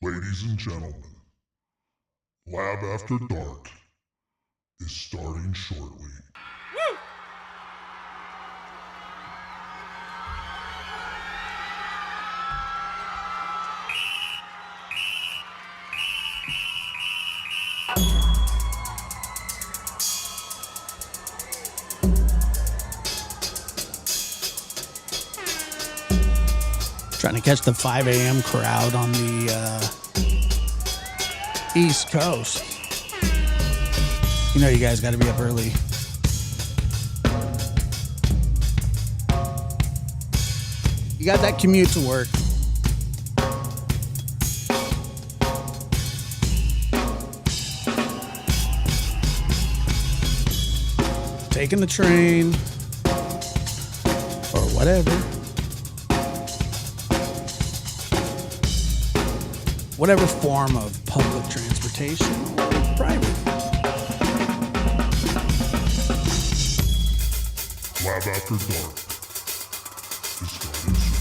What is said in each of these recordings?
Ladies and gentlemen, Lab After Dark is starting shortly. Trying to catch the 5 a.m. crowd on the East Coast. You know you guys got to be up early. You got that commute to work. Taking the train or whatever. Whatever form of public transportation or private. Lab After Dark is starting soon.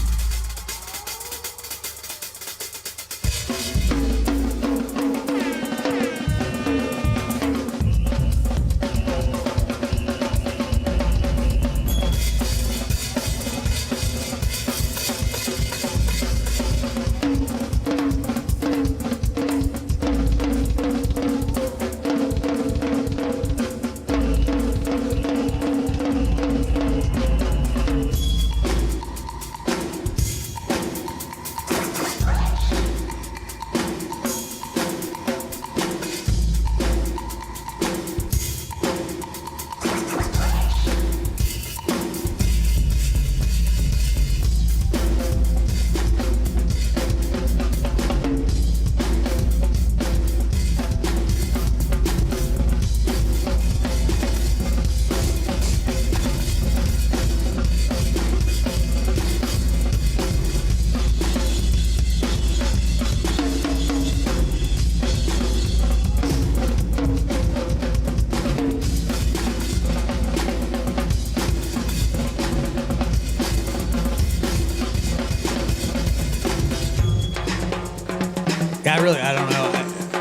I don't know.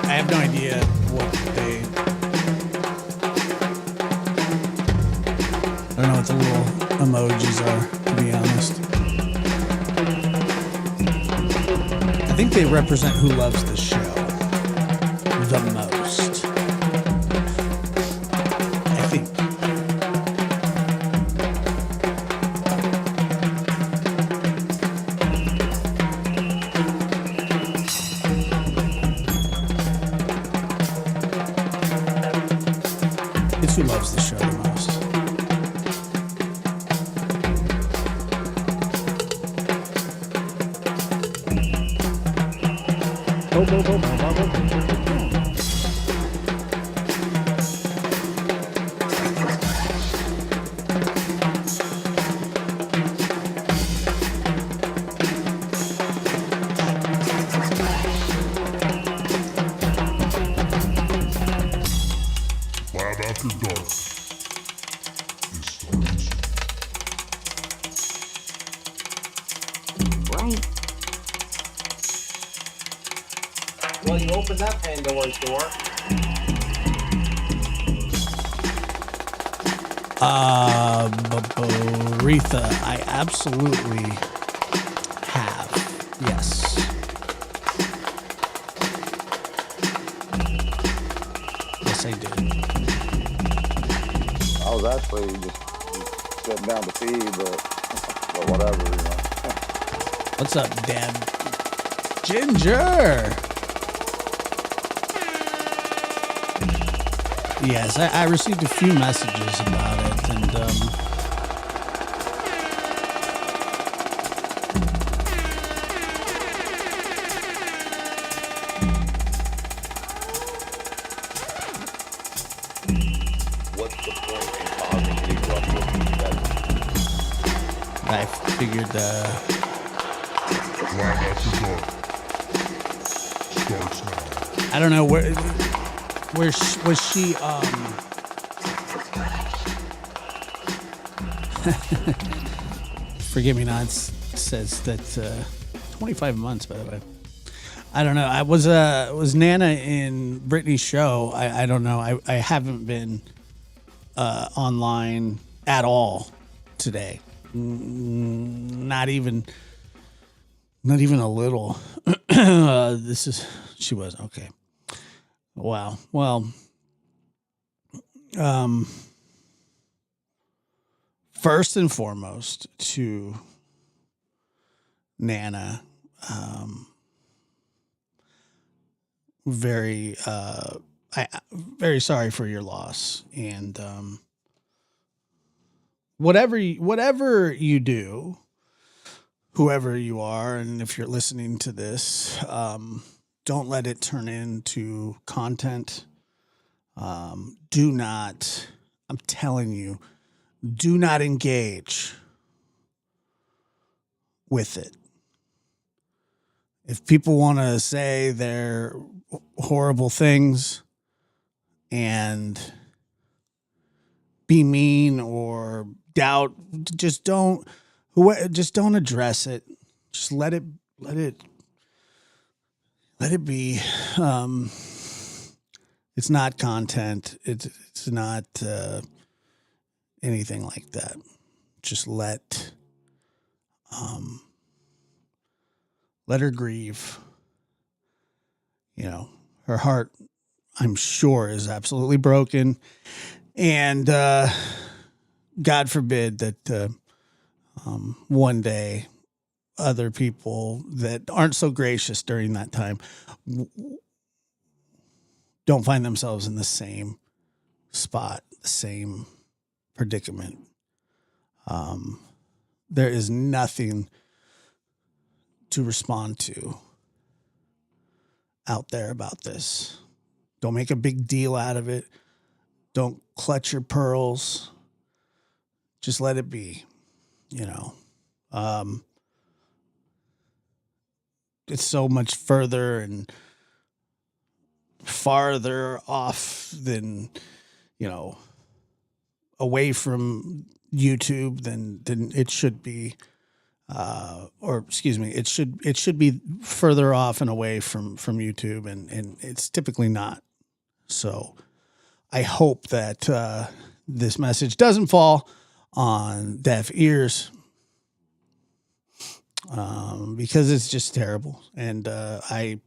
I have no idea what they... I don't know what the little emojis are, to be honest. I think they represent who loves the show the most. I think. Who loves the show the most. Lab After Dark is starting soon. Right. Well, you opened that Pandora's door. Aretha, I absolutely have. Yes. Yes, I do. I was actually just sitting down to pee, but whatever, you know. What's up, Dad? Ginger! Yes, I received a few messages about it, and What's the point in causing the rupture? I figured, Lab After Dark starts now. I don't know, where was she, Forgive Me Not says that, 25 months, by the way. I don't know. I was Nana in Britney's show. I don't know. I haven't been online at all today. Not even a little. She was okay. Wow. Well, first and foremost to Nana, very sorry for your loss, and whatever you do, whoever you are, and if you're listening to this, don't let it turn into content. Do not, I'm telling you, do not engage with it. If people want to say their horrible things and be mean or doubt, just don't address it. Just let it be. It's not content. It's not anything like that. Just let her grieve. You know, her heart, I'm sure, is absolutely broken, and God forbid that one day other people that aren't so gracious during that time don't find themselves in the same spot, the same predicament. There is nothing to respond to out there about this. Don't make a big deal out of it. Don't clutch your pearls. Just let it be, you know. It's so much further and farther off than, you know, away from YouTube than it should be. Or excuse me, it should be further off and away from YouTube, and it's typically not. So I hope that this message doesn't fall on deaf ears, because it's just terrible. And I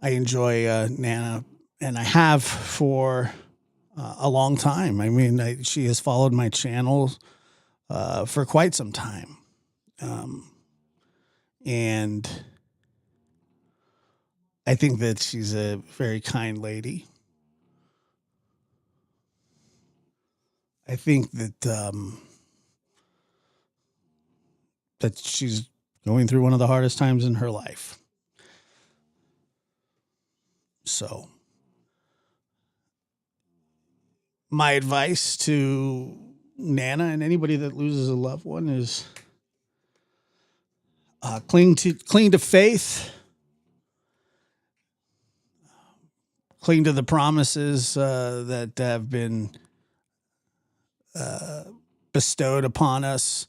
enjoy Nana, and I have for a long time. I mean, she has followed my channel for quite some time. And I think that she's a very kind lady. I think that that she's going through one of the hardest times in her life. So my advice to Nana and anybody that loses a loved one is cling to faith, cling to the promises that have been bestowed upon us.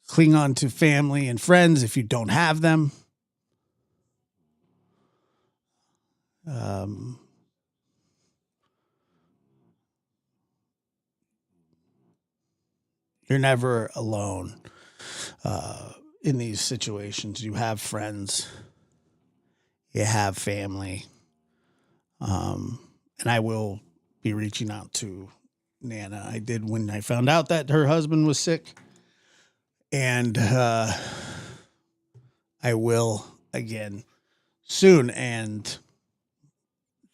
Cling on to family and friends if you don't have them. You're never alone in these situations. You have friends. You have family. And I will be reaching out to Nana. I did when I found out that her husband was sick. And I will again soon. And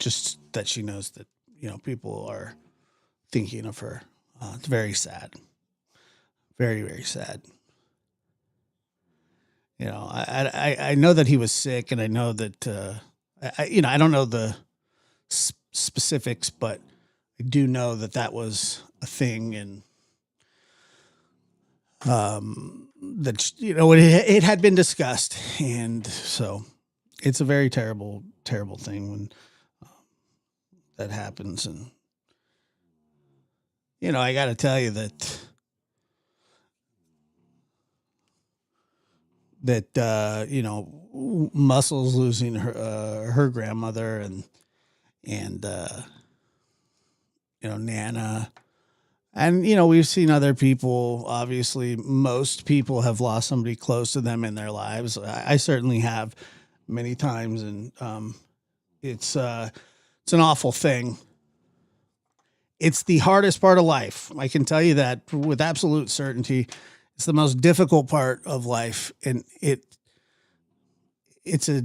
just that she knows that, you know, people are thinking of her. It's very sad. Very, very sad. You know, I know that he was sick, and I know that, I don't know the specifics, but I do know that that was a thing, and that, you know, it had been discussed. And so it's a very terrible, terrible thing when that happens. And, you know, I got to tell you that that Muscles losing her grandmother, and Nana. And, we've seen other people. Obviously, most people have lost somebody close to them in their lives. I certainly have many times. And it's an awful thing. It's the hardest part of life. I can tell you that with absolute certainty. It's the most difficult part of life. And it's a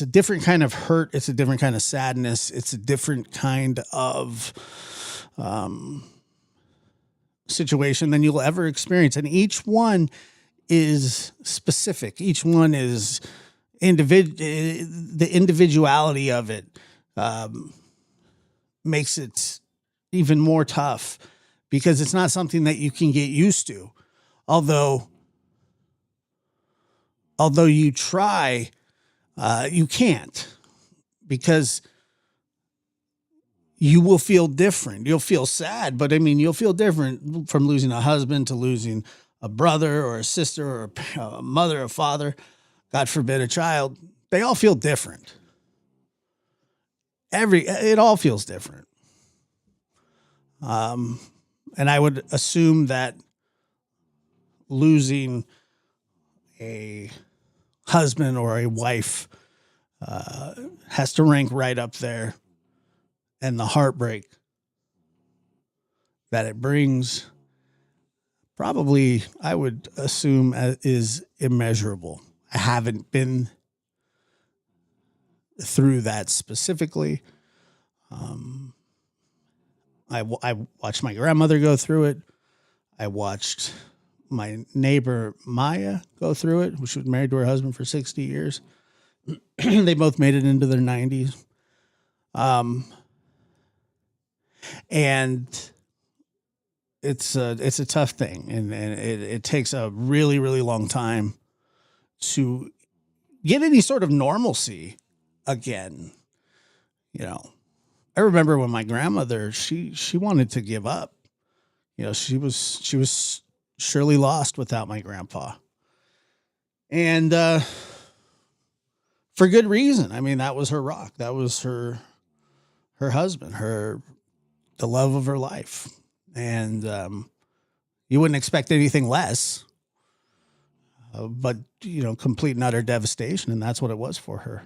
different kind of hurt. It's a different kind of sadness. It's a different kind of situation than you'll ever experience. And each one is specific. Each one is the individuality of it makes it even more tough because it's not something that you can get used to. Although you try, you can't, because you will feel different. You'll feel sad, but you'll feel different from losing a husband to losing a brother or a sister or a mother or father, God forbid, a child. They all feel different. It all feels different. And I would assume that losing a husband or a wife has to rank right up there, and the heartbreak that it brings probably, I would assume, is immeasurable. I haven't been through that specifically. I watched my grandmother go through it. I watched my neighbor Maya go through it. She was married to her husband for 60 years. They both made it into their 90s. And it's a tough thing. And it takes a really, really long time to get any sort of normalcy again. I remember when my grandmother, she wanted to give up. She was surely lost without my grandpa. And for good reason. That was her rock. That was her husband, the love of her life. And you wouldn't expect anything less. But, complete and utter devastation. And that's what it was for her.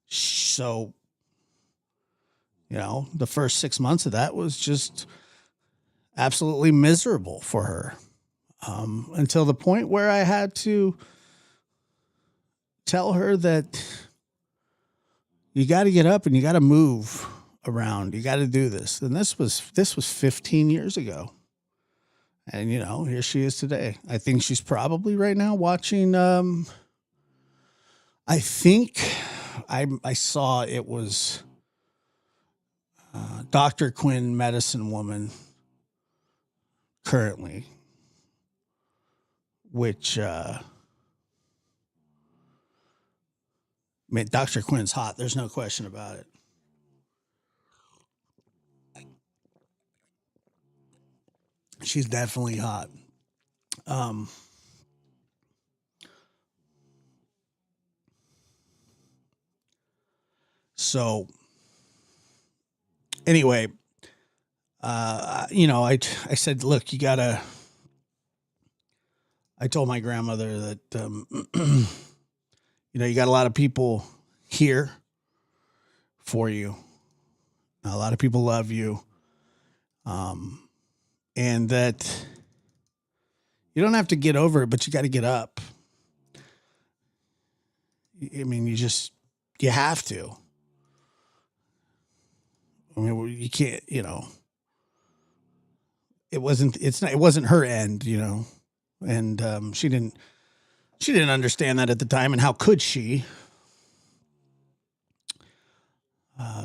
So, the first 6 months of that was just absolutely miserable for her. Until the point where I had to tell her that you got to get up and you got to move around. You got to do this. And this was 15 years ago. And, here she is today. I think she's probably right now watching, I think I saw it was Dr. Quinn, Medicine Woman, currently, which, Dr. Quinn's hot. There's no question about it. She's definitely hot. So anyway, I said, look, I told my grandmother that, you got a lot of people here for you. A lot of people love you. And that you don't have to get over it, but you got to get up. You have to. You can't, it wasn't her end, and she didn't understand that at the time. And how could she?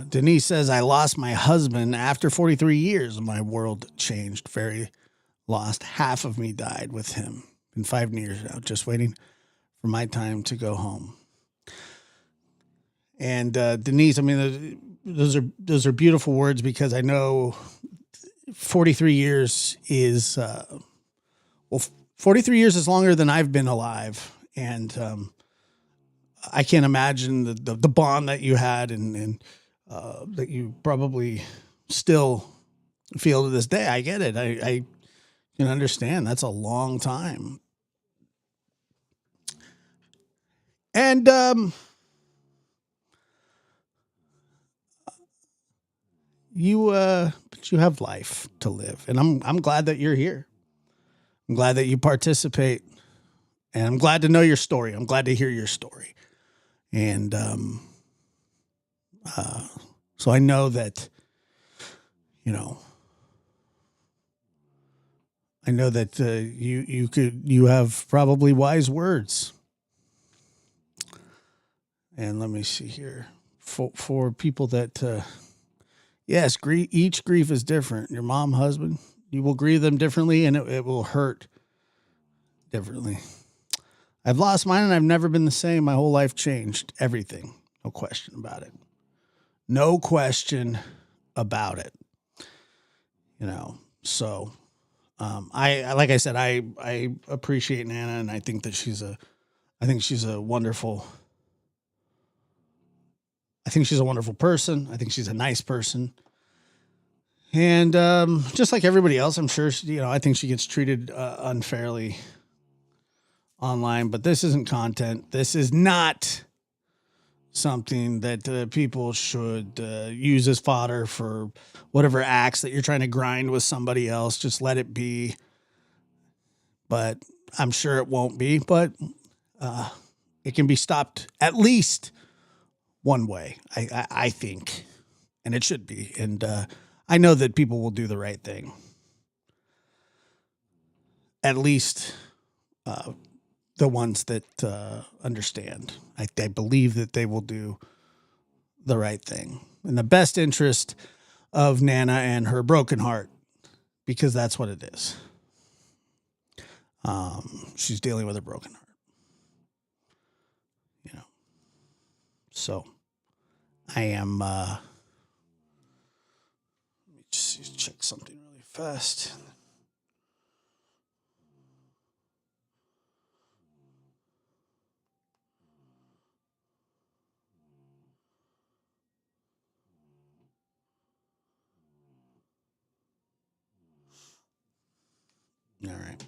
Denise says, I lost my husband after 43 years. My world changed. Very lost. Half of me died with him. Been 5 years now, just waiting for my time to go home. And Denise, those are beautiful words, because I know 43 years is, 43 years is longer than I've been alive. And I can't imagine the bond that you had and that you probably still feel to this day. I get it. I can understand. That's a long time. And but you have life to live, and I'm glad that you're here. I'm glad that you participate, and I'm glad to know your story. I'm glad to hear your story, and so I know that, you know, I know that you have probably wise words. And let me see here for people that. Yes, each grief is different. Your mom, husband, you will grieve them differently, and it will hurt differently. I've lost mine, and I've never been the same. My whole life changed. Everything. No question about it. No question about it. You know, so I like I said, I appreciate Nana, and I think that she's a wonderful. I think she's a wonderful person. I think she's a nice person. And just like everybody else, I'm sure, I think she gets treated unfairly online. But this isn't content. This is not something that people should use as fodder for whatever acts that you're trying to grind with somebody else. Just let it be. But I'm sure it won't be. But it can be stopped at least one way, I think, and it should be. And I know that people will do the right thing. At least the ones that understand. I believe that they will do the right thing in the best interest of Nana and her broken heart, because that's what it is. She's dealing with a broken heart. So I am, let me just check something really fast. All right.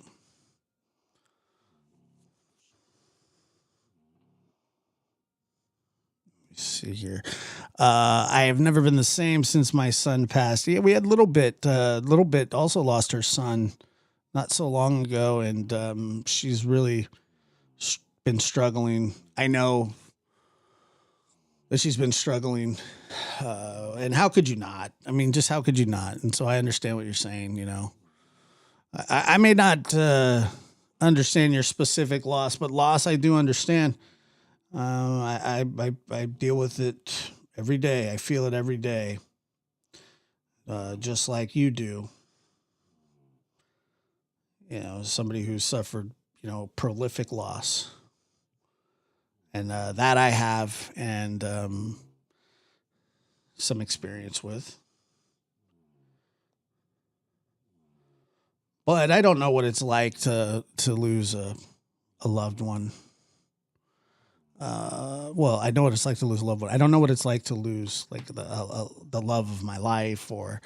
See here. I have never been the same since my son passed. Yeah, we had Little Bit also lost her son not so long ago, and she's really been struggling. I know that she's been struggling, and how could you not? I mean, just how could you not? And so I understand what you're saying. I may not understand your specific loss, but loss I do understand. I deal with it every day. I feel it every day, just like you do. Somebody who suffered, prolific loss, and that I have, and some experience with. But I don't know what it's like to lose a loved one. Well, I know what it's like to lose a loved one. I don't know what it's like to lose like the love of my life, or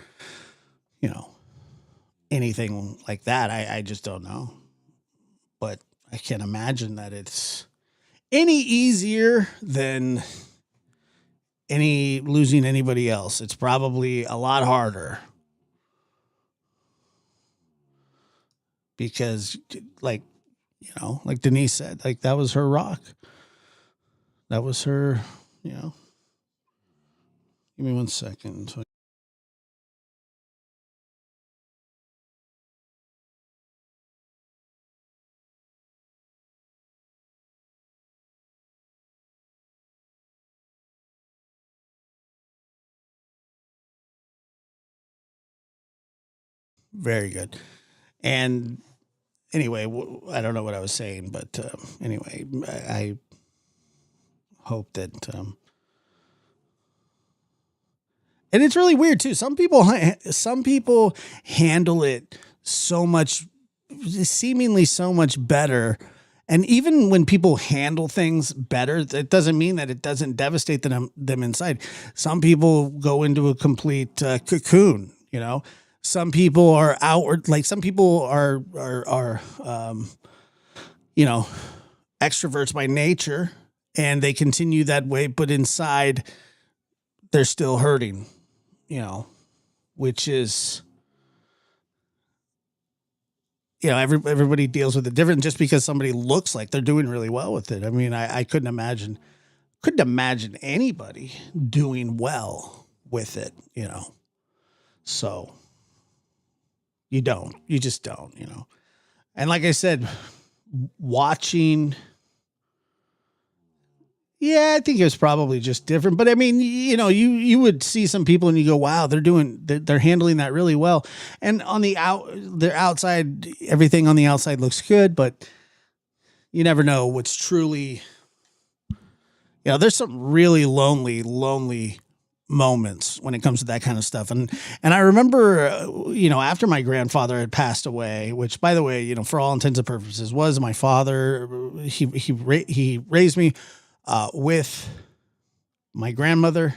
anything like that. I just don't know. But I can't imagine that it's any easier than losing anybody else. It's probably a lot harder, because like Denise said, like that was her rock. That was her, Give me 1 second. Very good. And anyway, I don't know what I was saying, but anyway, I hope that, and it's really weird too. Some people handle it so much seemingly so much better. And even when people handle things better, it doesn't mean that it doesn't devastate them inside. Some people go into a complete cocoon, you know. Some people are outward, like some people are you know, extroverts by nature, and they continue that way, but inside they're still hurting, you know, which is, you know, everybody deals with it different. Just because somebody looks like they're doing really well with it. I mean, I couldn't imagine anybody doing well with it, you know. So you just don't, you know. And like I said, watching, yeah, I think it was probably just different. But I mean, you know, you would see some people and you go, wow, they're handling that really well. And on their outside, everything on the outside looks good, but you never know what's truly, you know, there's some really lonely moments when it comes to that kind of stuff. And I remember, you know, after my grandfather had passed away, which, by the way, you know, for all intents and purposes was my father. He raised me with my grandmother,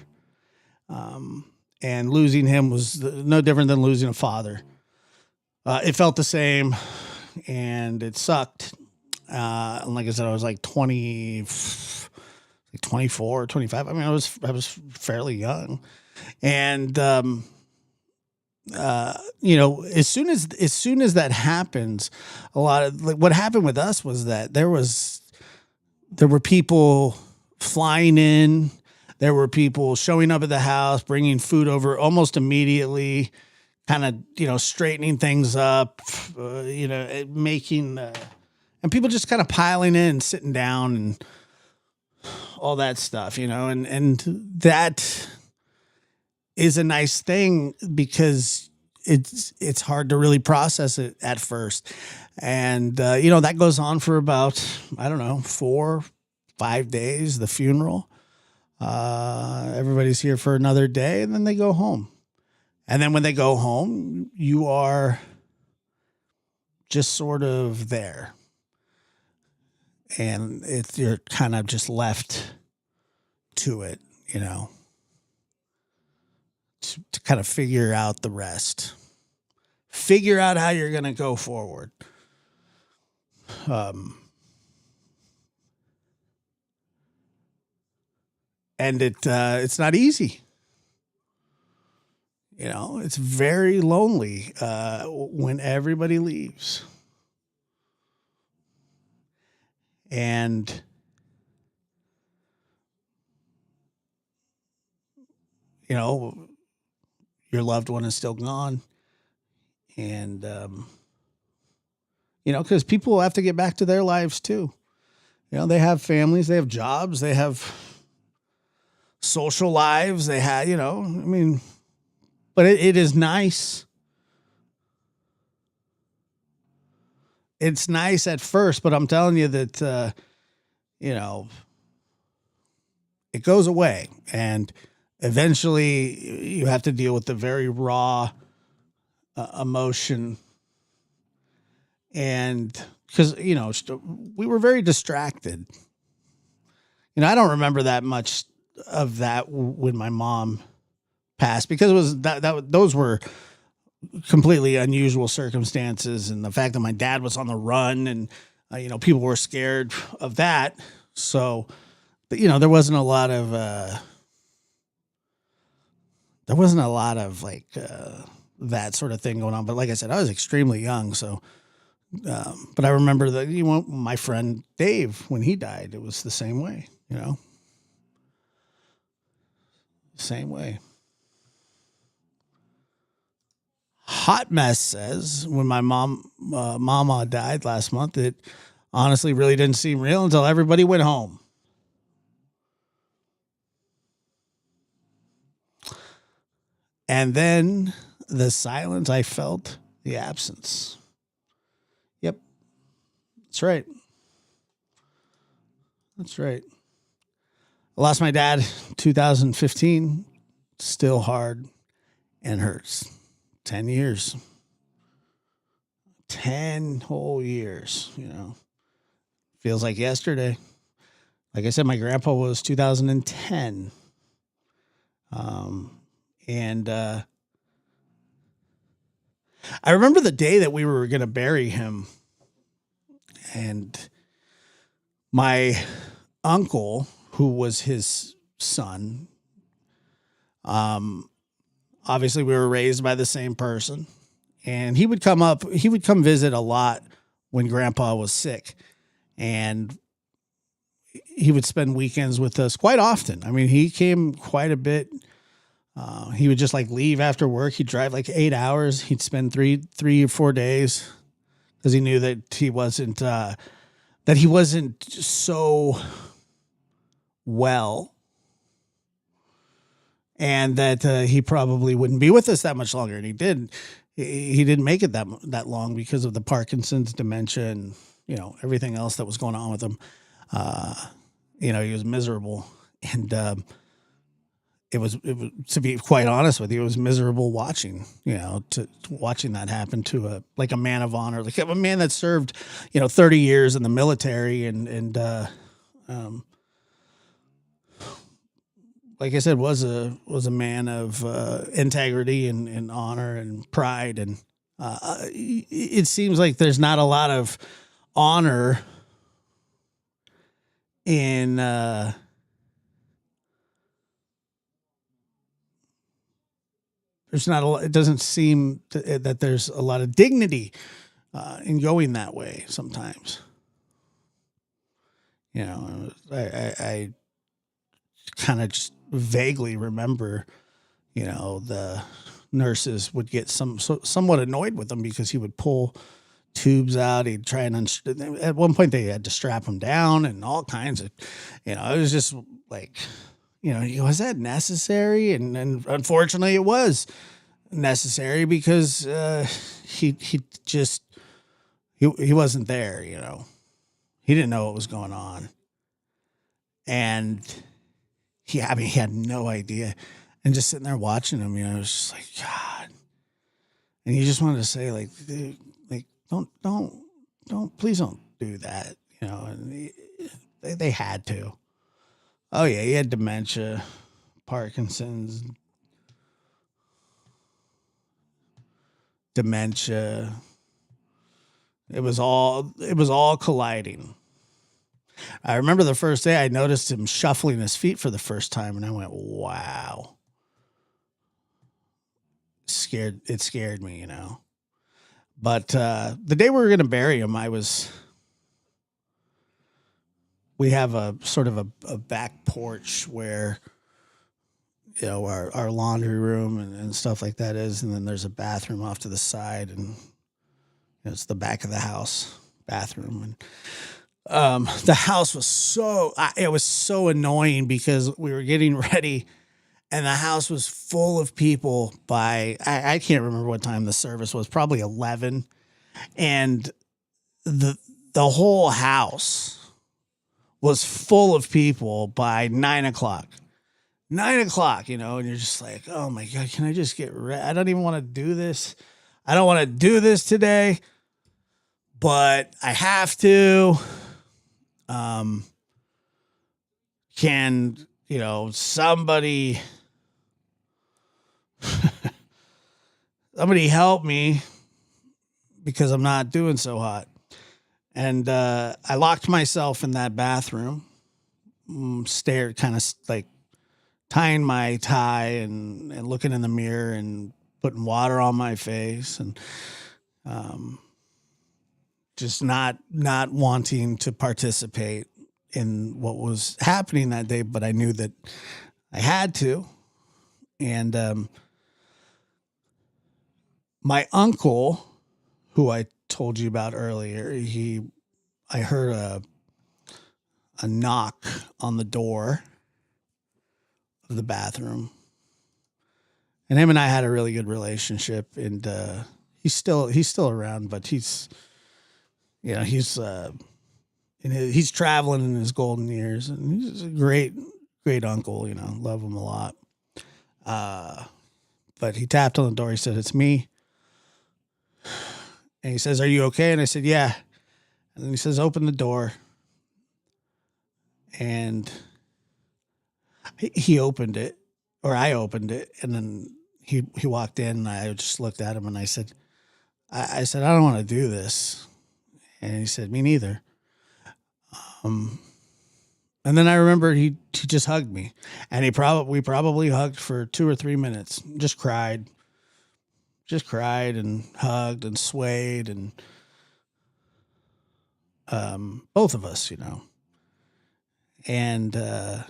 and losing him was no different than losing a father. It felt the same, and it sucked. And like I said, I was like 24, 25. I mean, I was fairly young. And, you know, as soon as that happens, a lot of like what happened with us was that there were people flying in. There were people showing up at the house, bringing food over almost immediately, kind of, you know, straightening things up, you know, making, and people just kind of piling in, sitting down and all that stuff, you know, and that is a nice thing because it's hard to really process it at first. And, you know, that goes on for about, I don't know, 4-5 days, the funeral. Everybody's here for another day, and then they go home. And then when they go home, you are just sort of there. And you're kind of just left to it, you know, to kind of figure out the rest. Figure out how you're going to go forward. And it's not easy. You know, it's very lonely when everybody leaves. And you know, your loved one is still gone. And you know, because people have to get back to their lives too. You know, they have families, they have jobs, they have social lives, they have, you know, I mean, but it is nice. It's nice at first, but I'm telling you that, you know, it goes away, and eventually you have to deal with the very raw emotion. And because, you know, we were very distracted. You know, I don't remember that much of that when my mom passed, because it was those were completely unusual circumstances, and the fact that my dad was on the run, and you know, people were scared of that. So, you know, there wasn't a lot of like that sort of thing going on. But like I said, I was extremely young, so. But I remember that, you know, my friend Dave, when he died, it was the same way. You know, same way. Hot Mess says, when my mama died last month, it honestly really didn't seem real until everybody went home. And then the silence, I felt the absence. Yep. That's right. That's right. I lost my dad 2015. Still hard and hurts. 10 years. 10 whole years, you know. Feels like yesterday. Like I said, my grandpa was 2010. And I remember the day that we were going to bury him, and my uncle, who was his son, obviously we were raised by the same person, and he would come visit a lot when grandpa was sick, and he would spend weekends with us quite often. I mean, he came quite a bit. He would just like leave after work. He'd drive like 8 hours. He'd spend three or 4 days because he knew that he wasn't so well, and that he probably wouldn't be with us that much longer. And he did. He didn't make it that long because of the Parkinson's, dementia, and everything else that was going on with him. He was miserable, and it was, to be quite honest with you, it was miserable watching that happen to a man of honor, like a man that served 30 years in the military, and like I said, was a man of integrity and honor and pride, and it seems like there's not a lot of honor in it doesn't seem that there's a lot of dignity in going that way sometimes. I kind of just vaguely remember, the nurses would get somewhat annoyed with him because he would pull tubes out. He'd try and at one point they had to strap him down and all kinds of, it was just like, was that necessary? And unfortunately it was necessary because he wasn't there, he didn't know what was going on. And he had no idea. And just sitting there watching him, it was just like, God. And you just wanted to say, like, dude, like, don't, please don't do that, and they had to. Oh yeah, he had dementia, Parkinson's, dementia. It was all colliding. I remember the first day I noticed him shuffling his feet for the first time, and I went, wow. It scared me, But the day we were going to bury him, we have a sort of a back porch where, our laundry room and stuff like that is. And then there's a bathroom off to the side, and it's the back of the house bathroom. And the house was so annoying because we were getting ready and the house was full of people by, I can't remember what time the service was, probably 11. And the whole house was full of people by 9:00. 9:00, and you're just like, oh my God, can I just get ready? I don't even want to do this. I don't want to do this today, but I have to. Can, somebody help me because I'm not doing so hot. And I locked myself in that bathroom, stared, kind of like tying my tie and looking in the mirror and putting water on my face, and just not wanting to participate in what was happening that day, but I knew that I had to. And my uncle, who I told you about earlier, I heard a knock on the door of the bathroom, and him and I had a really good relationship, and he's still around, but he's traveling in his golden years, and he's a great uncle, love him a lot. But he tapped on the door. He said, "It's me." And he says, "Are you okay?" And I said, "Yeah." And then he says, "Open the door." And he opened it, or I opened it, and then he walked in, and I just looked at him, and I said, I said, "I don't want to do this." And he said, "Me neither." And then I remember he just hugged me, and we probably hugged for 2 or 3 minutes, just cried and hugged and swayed, and both of us, and I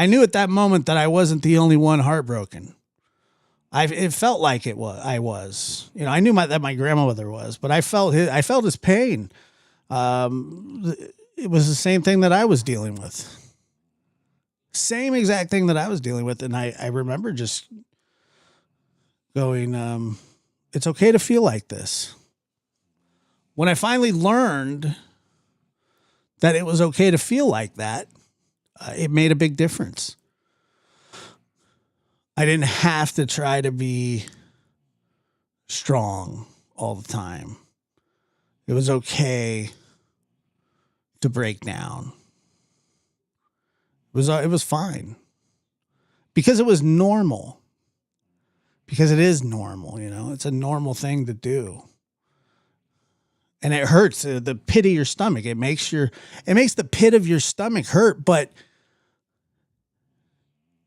knew at that moment that I wasn't the only one heartbroken. It felt like it was. I was. I knew that my grandmother was, but I felt his pain. It was the same thing that I was dealing with. Same exact thing that I was dealing with, and I remember just going, "It's okay to feel like this." When I finally learned that it was okay to feel like that, it made a big difference. I didn't have to try to be strong all the time. It was okay to break down. It was fine. Because it was normal. Because it is normal, It's a normal thing to do. And it hurts the pit of your stomach. It makes the pit of your stomach hurt, but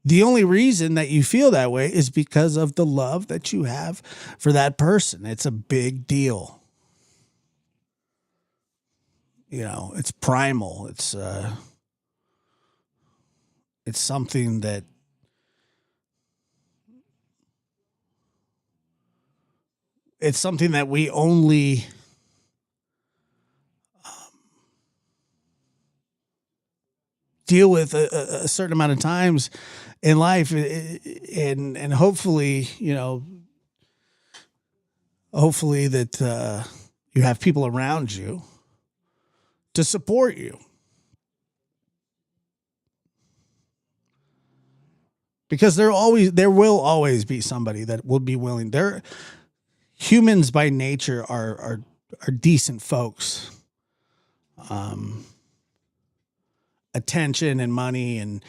the only reason that you feel that way is because of the love that you have for that person. It's a big deal. It's primal. It's something that we only deal with a certain amount of times in life, and hopefully that you have people around you to support you, because there will always be somebody that will be willing. Humans by nature are decent folks. Attention and money and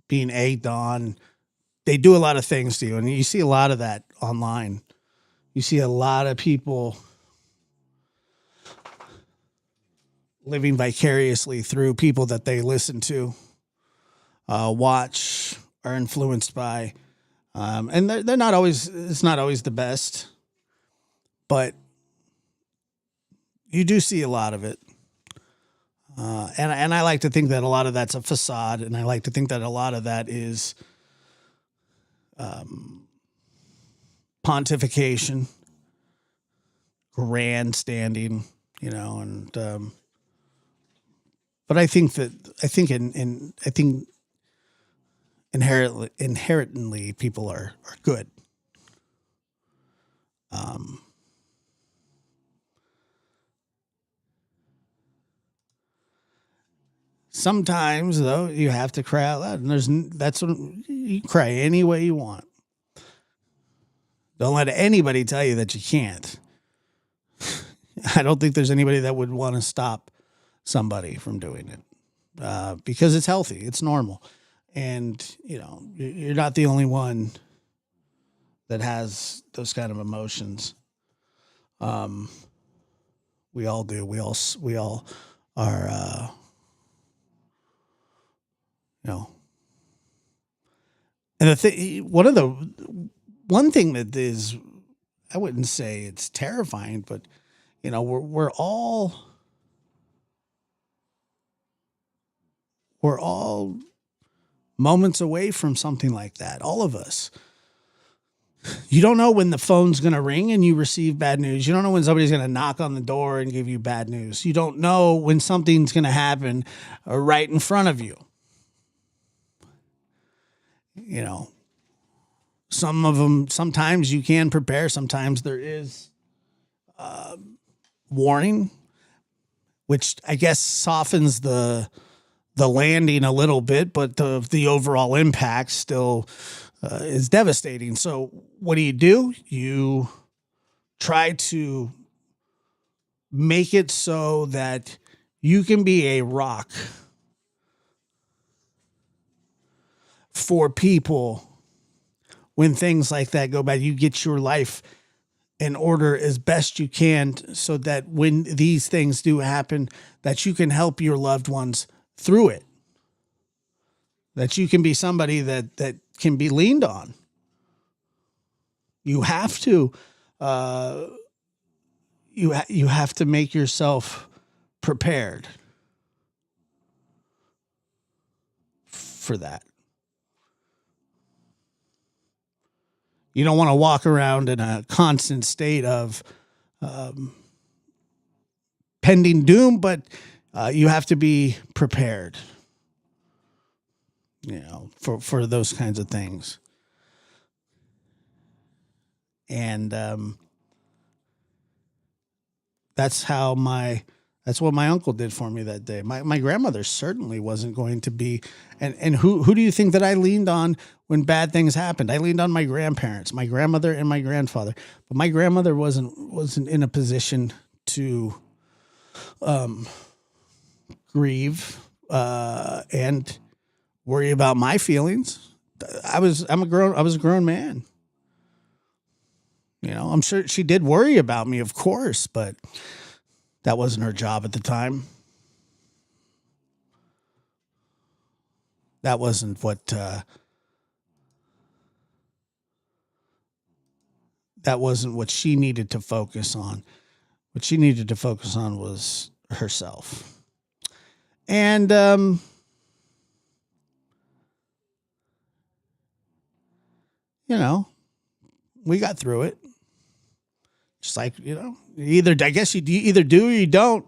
being egged on, they do a lot of things to you, and you see a lot of that online. You see a lot of people living vicariously through people that they listen to, watch, are influenced by, and they're not always. It's not always the best, but you do see a lot of it. And I like to think that a lot of that's a facade, and I like to think that a lot of that is pontification, grandstanding, but I think inherently people are good. Sometimes, though, you have to cry out loud, and that's when you cry any way you want. Don't let anybody tell you that you can't. I don't think there's anybody that would want to stop somebody from doing it, because it's healthy, it's normal, and you're not the only one that has those kind of emotions. We all do. We all are. And one thing that is, I wouldn't say it's terrifying, but we're all moments away from something like that. All of us. You don't know when the phone's going to ring and you receive bad news. You don't know when somebody's going to knock on the door and give you bad news. You don't know when something's going to happen right in front of you. Some of them, sometimes you can prepare. Sometimes there is warning, which I guess softens the landing a little bit, but the overall impact still is devastating. So what do? You try to make it so that you can be a rock for people when things like that go bad. You get your life in order as best you can so that when these things do happen, that you can help your loved ones through it. That you can be somebody that can be leaned on. You have to, you have to make yourself prepared for that. You don't want to walk around in a constant state of pending doom, but you have to be prepared, for those kinds of things. And that's what my uncle did for me that day. My grandmother certainly wasn't going to be, and who do you think that I leaned on when bad things happened? I leaned on my grandparents, my grandmother and my grandfather. But my grandmother wasn't in a position to grieve and worry about my feelings. I was a grown man. I'm sure she did worry about me, of course, but that wasn't her job at the time. That wasn't what she needed to focus on. What she needed to focus on was herself. And we got through it. Just like, I guess you either do or you don't.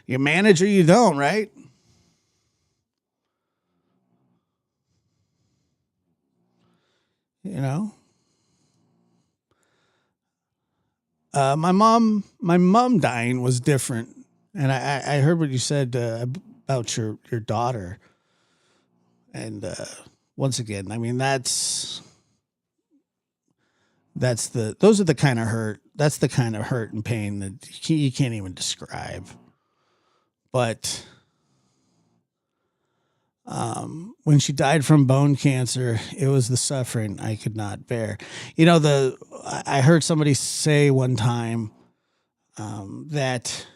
You manage or you don't, right? My mom dying was different. And I heard what you said about your daughter. And once again, I mean, those are the kind of hurt. That's the kind of hurt and pain that you can't even describe. But when she died from bone cancer, it was the suffering I could not bear. I heard somebody say one time that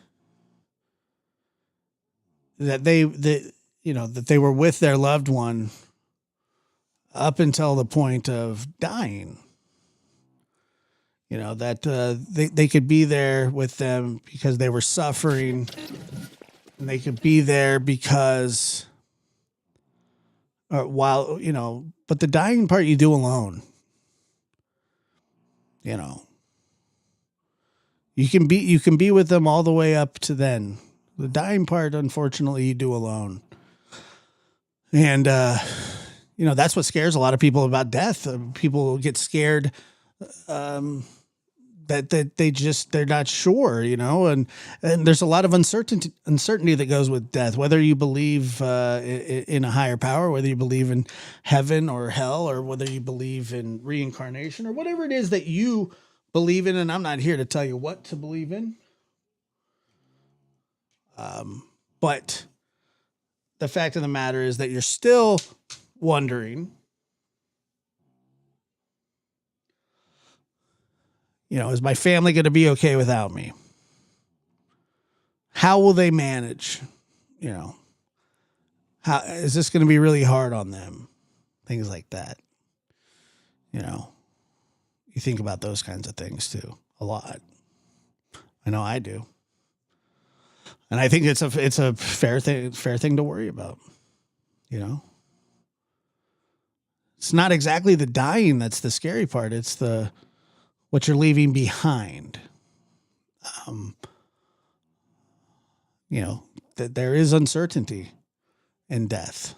they were with their loved one up until the point of dying. That they could be there with them because they were suffering, and they could be there because but the dying part you do alone. You can be with them all the way up to then. The dying part, unfortunately, you do alone. And that's what scares a lot of people about death. People get scared that they're not sure, and there's a lot of uncertainty that goes with death, whether you believe in a higher power, whether you believe in heaven or hell, or whether you believe in reincarnation or whatever it is that you believe in. And I'm not here to tell you what to believe in. But the fact of the matter is that you're still wondering, is my family going to be okay without me? How will they manage? How is this going to be really hard on them? Things like that. You think about those kinds of things too, a lot. I know I do. And I think it's a fair thing to worry about. It's not exactly the dying that's the scary part. It's what you're leaving behind. That there is uncertainty in death.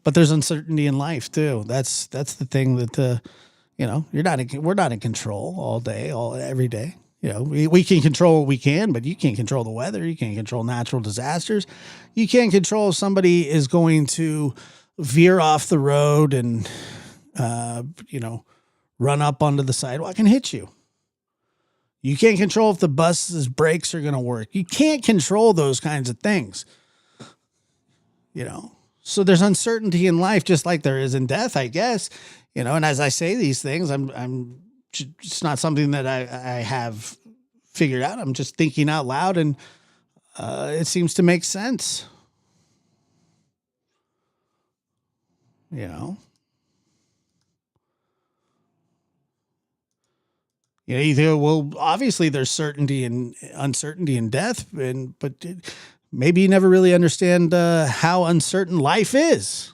But there's uncertainty in life too. That's the thing that we're not in control all day, every day. We can control what we can, but you can't control the weather. You can't control natural disasters. You can't control if somebody is going to veer off the road and run up onto the sidewalk and hit you. You can't control if the bus's brakes are going to work. You can't control those kinds of things. So there's uncertainty in life, just like there is in death, I guess. And as I say these things, it's not something that I have figured out. I'm just thinking out loud, and it seems to make sense. You think, well, obviously there's certainty and uncertainty in death, but maybe you never really understand how uncertain life is.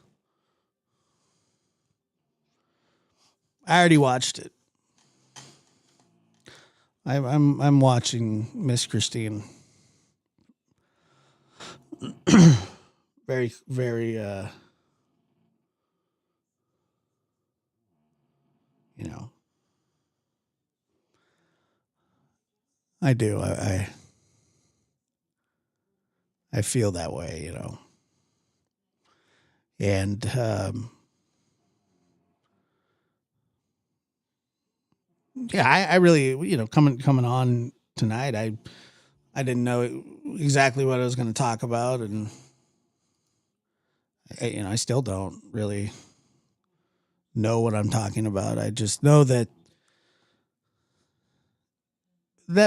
I already watched it. I'm watching Miss Christine. Very, very, I do. I feel that way, and yeah, I really, coming on tonight, I didn't know exactly what I was going to talk about, and I still don't really know what I'm talking about. I just know that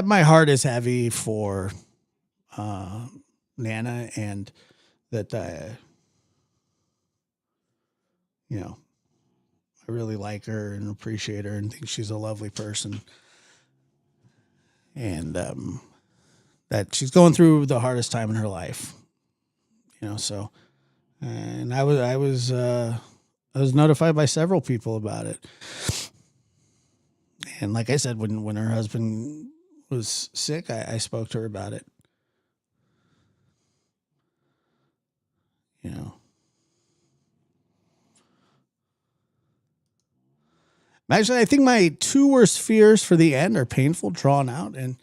my heart is heavy for Nana, and that I really like her and appreciate her and think she's a lovely person, and that she's going through the hardest time in her life. So, and I was notified by several people about it, and like I said, when her husband was sick, I spoke to her about it. Actually, I think my two worst fears for the end are painful, drawn out, and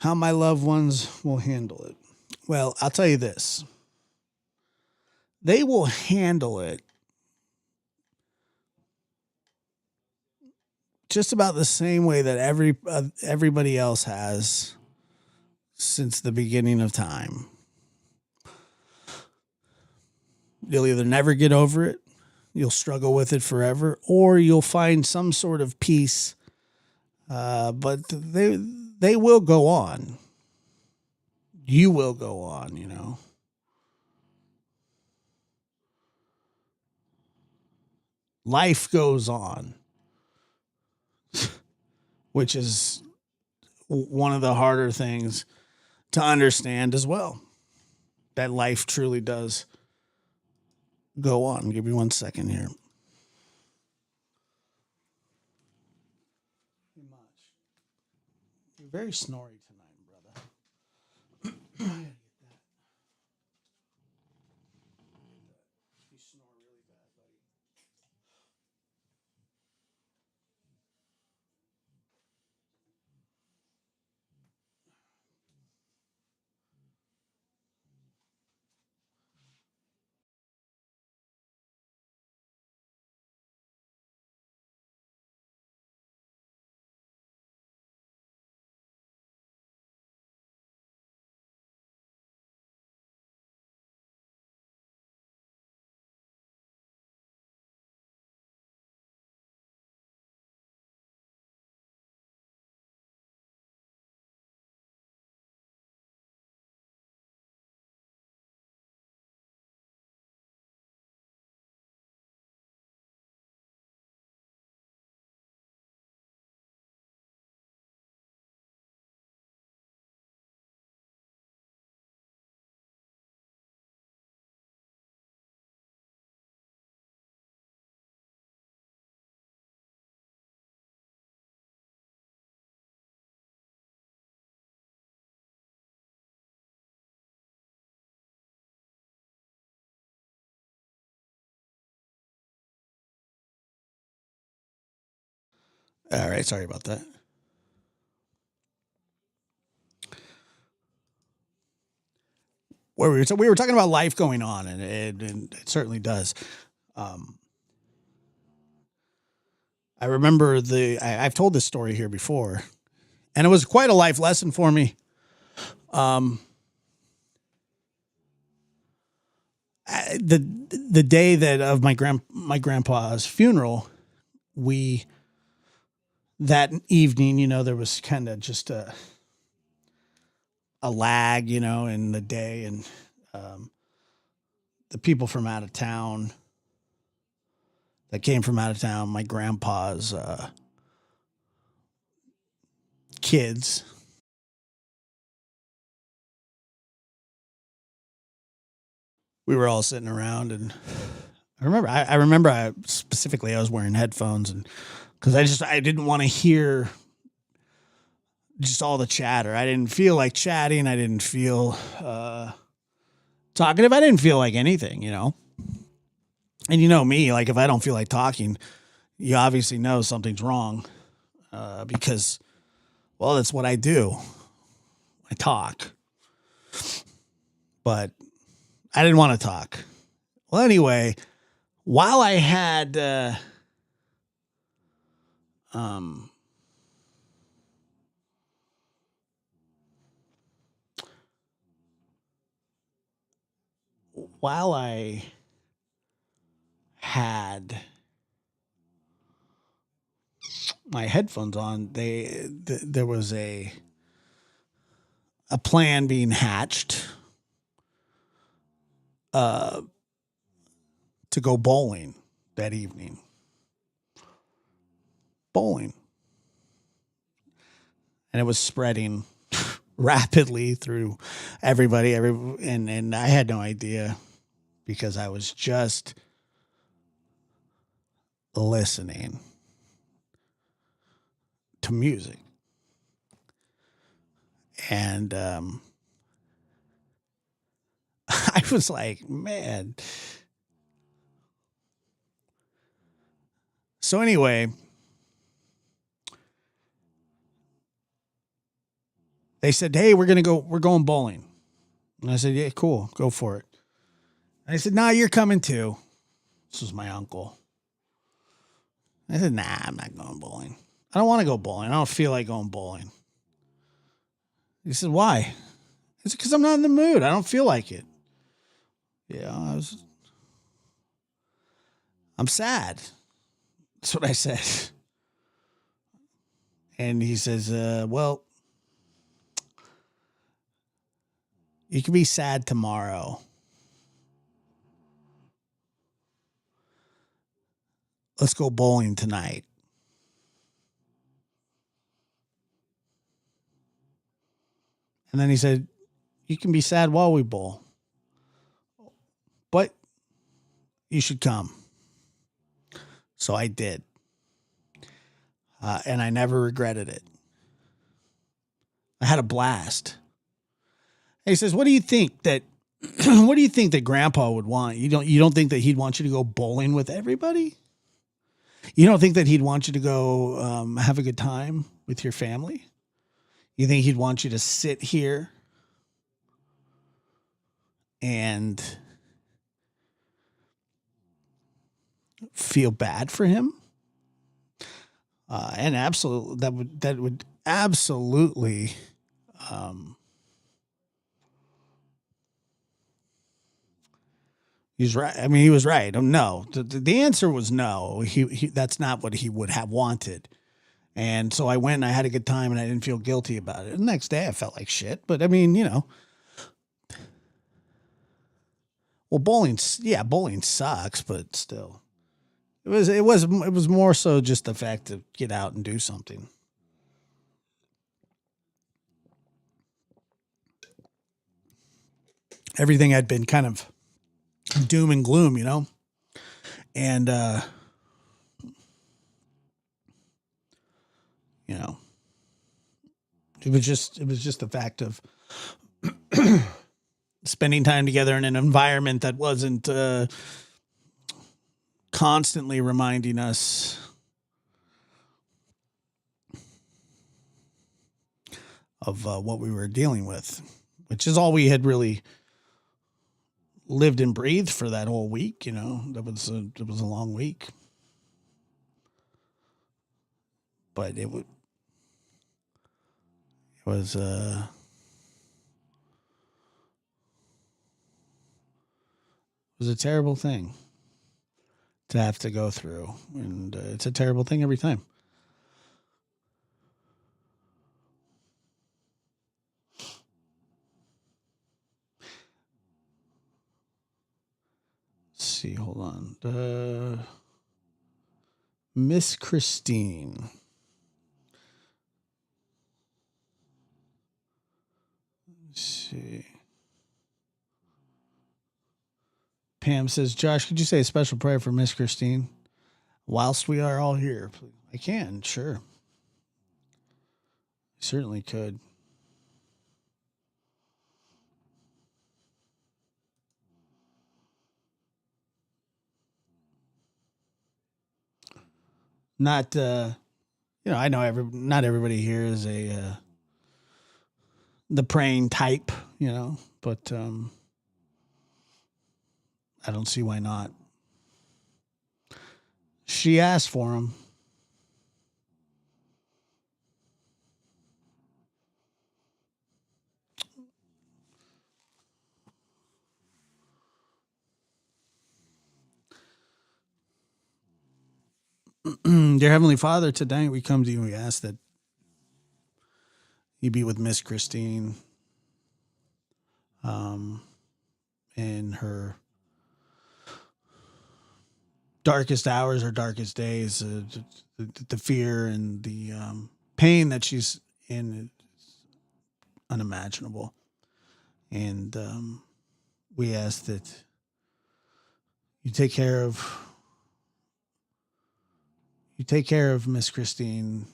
how my loved ones will handle it. Well, I'll tell you this. They will handle it just about the same way that everybody else has since the beginning of time. You'll either never get over it, you'll struggle with it forever, or you'll find some sort of peace. But they will go on. You will go on, Life goes on, which is one of the harder things to understand as well. That life truly does go on. Give me 1 second here. You're very snory tonight, brother. You snore really bad, buddy. All right, sorry about that. Where we were talking about life going on, and it certainly does. I remember I've told this story here before, and it was quite a life lesson for me. The day that of my grandpa's funeral, that evening, you know, there was kind of just a lag, you know, in the day, and the people from out of town that came from out of town, my grandpa's kids. We were all sitting around, and I remember I specifically I was wearing headphones, and because I didn't want to hear just all the chatter. I didn't feel like chatting. I didn't feel talkative. I didn't feel like anything, you know. And you know me, like if I don't feel like talking, you obviously know something's wrong, because, well, that's what I do. I talk, but I didn't want to talk. Well, anyway, while I had while I had my headphones on, there was a plan being hatched to go bowling that evening. Bowling. And it was spreading rapidly through everybody, and I had no idea because I was just listening to music. And I was like, man. So anyway, they said, hey, we're going bowling. And I said, yeah, cool, go for it. And I said, nah, you're coming too. This was my uncle. I said, nah, I'm not going bowling. I don't want to go bowling. I don't feel like going bowling. He said, why? I said, because I'm not in the mood. I don't feel like it. Yeah, I'm sad. That's what I said. And he says, well, you can be sad tomorrow. Let's go bowling tonight. And then he said, you can be sad while we bowl, but you should come. So I did. And I never regretted it. I had a blast. And he says, what do you think that Grandpa would want? You don't think that he'd want you to go bowling with everybody? You don't think that he'd want you to go have a good time with your family? You think he'd want you to sit here and feel bad for him? And absolutely, that would absolutely he's right. I mean, he was right. No, the answer was no. He that's not what he would have wanted. And so I went and I had a good time and I didn't feel guilty about it. The next day I felt like shit, but I mean, you know, well, bowling sucks, but still, it was more so just the fact to get out and do something. Everything had been kind of doom and gloom, you know, and you know, it was just the fact of spending time together in an environment that wasn't constantly reminding us of what we were dealing with, which is all we had really lived and breathed for that whole week. You know, it was a long week. but it was a terrible thing to have to go through, and it's a terrible thing every time. Let's see, hold on. Miss Christine. Let's see. Pam says, Josh, could you say a special prayer for Miss Christine whilst we are all here? I can, sure. I certainly could. Not, I know not everybody here is the praying type, but I don't see why not. She asked for him. Dear Heavenly Father, tonight we come to you and we ask that you be with Miss Christine in her darkest hours or darkest days. The fear and the pain that she's in is unimaginable. And we ask that you take care of Miss Christine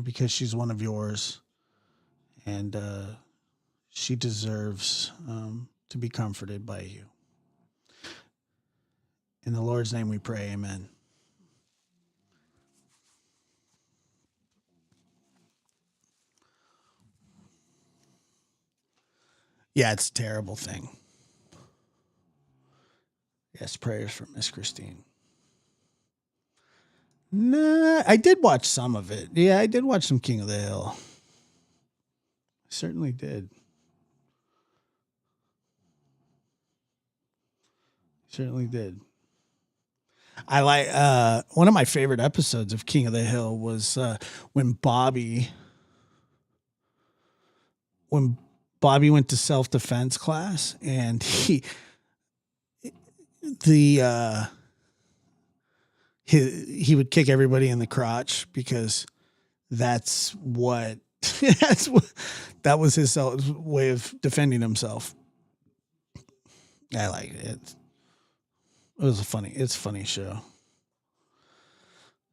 because she's one of yours, and she deserves to be comforted by you. In the Lord's name we pray, amen. Yeah, it's a terrible thing. Yes, prayers for Miss Christine. Nah, I did watch some of it. Yeah, I did watch some King of the Hill. I certainly did. Certainly did. I like one of my favorite episodes of King of the Hill was when Bobby went to self-defense class, and he would kick everybody in the crotch because that was his way of defending himself. I like it. It's a funny show.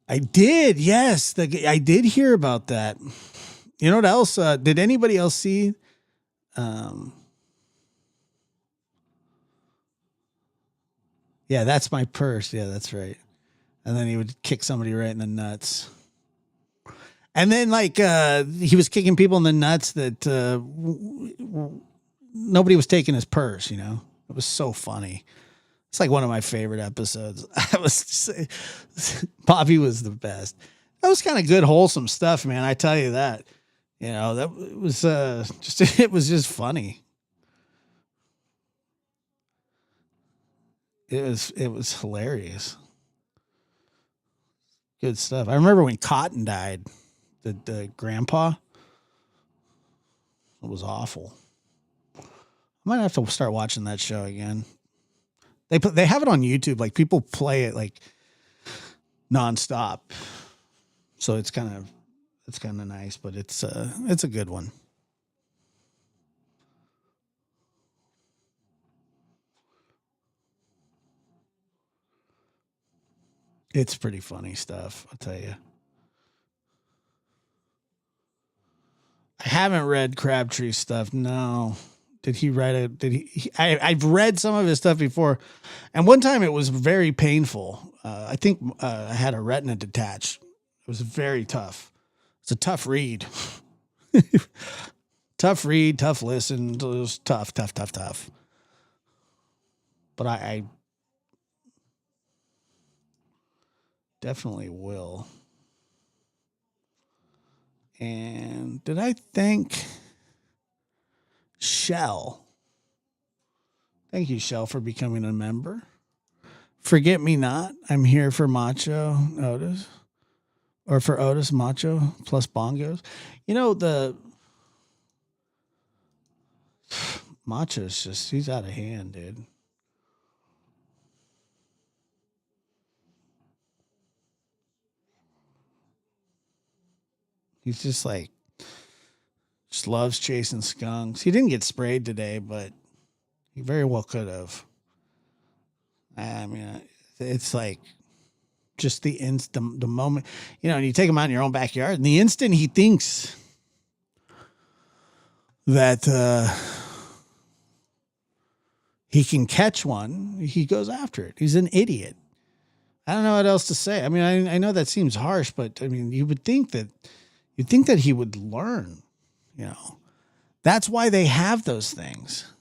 I did, yes. I did hear about that. You know what else? Did anybody else see? Yeah, that's my purse. Yeah, that's right. And then he would kick somebody right in the nuts. And then, he was kicking people in the nuts that nobody was taking his purse. It was so funny. It's like one of my favorite episodes. Bobby was the best. That was kind of good, wholesome stuff, man. I tell you that. That was it was just funny. It was hilarious. Good stuff. I remember when Cotton died, the grandpa. It was awful. I might have to start watching that show again. They have it on YouTube. Like, people play it like nonstop. So it's kind of nice, but it's a good one. It's pretty funny stuff, I'll tell you. I haven't read Crabtree's stuff. No. Did he write it? I've read some of his stuff before. And one time it was very painful. I think I had a retina detached. It was very tough. It's a tough read. Tough read, tough listen. It was tough. But I definitely will. And did I thank Shell? Thank you, Shell, for becoming a member. Forget me not. I'm here for Macho Otis. Or for Otis Macho plus bongos. You know, the Macho's just, he's out of hand, dude. He's just like, just loves chasing skunks. He didn't get sprayed today, but he very well could have. I mean, it's like just the moment, you know, and you take him out in your own backyard, and the instant he thinks that he can catch one, he goes after it. He's an idiot. I don't know what else to say. I mean, I know that seems harsh, but I mean, you'd think that he would learn, you know. That's why they have those things.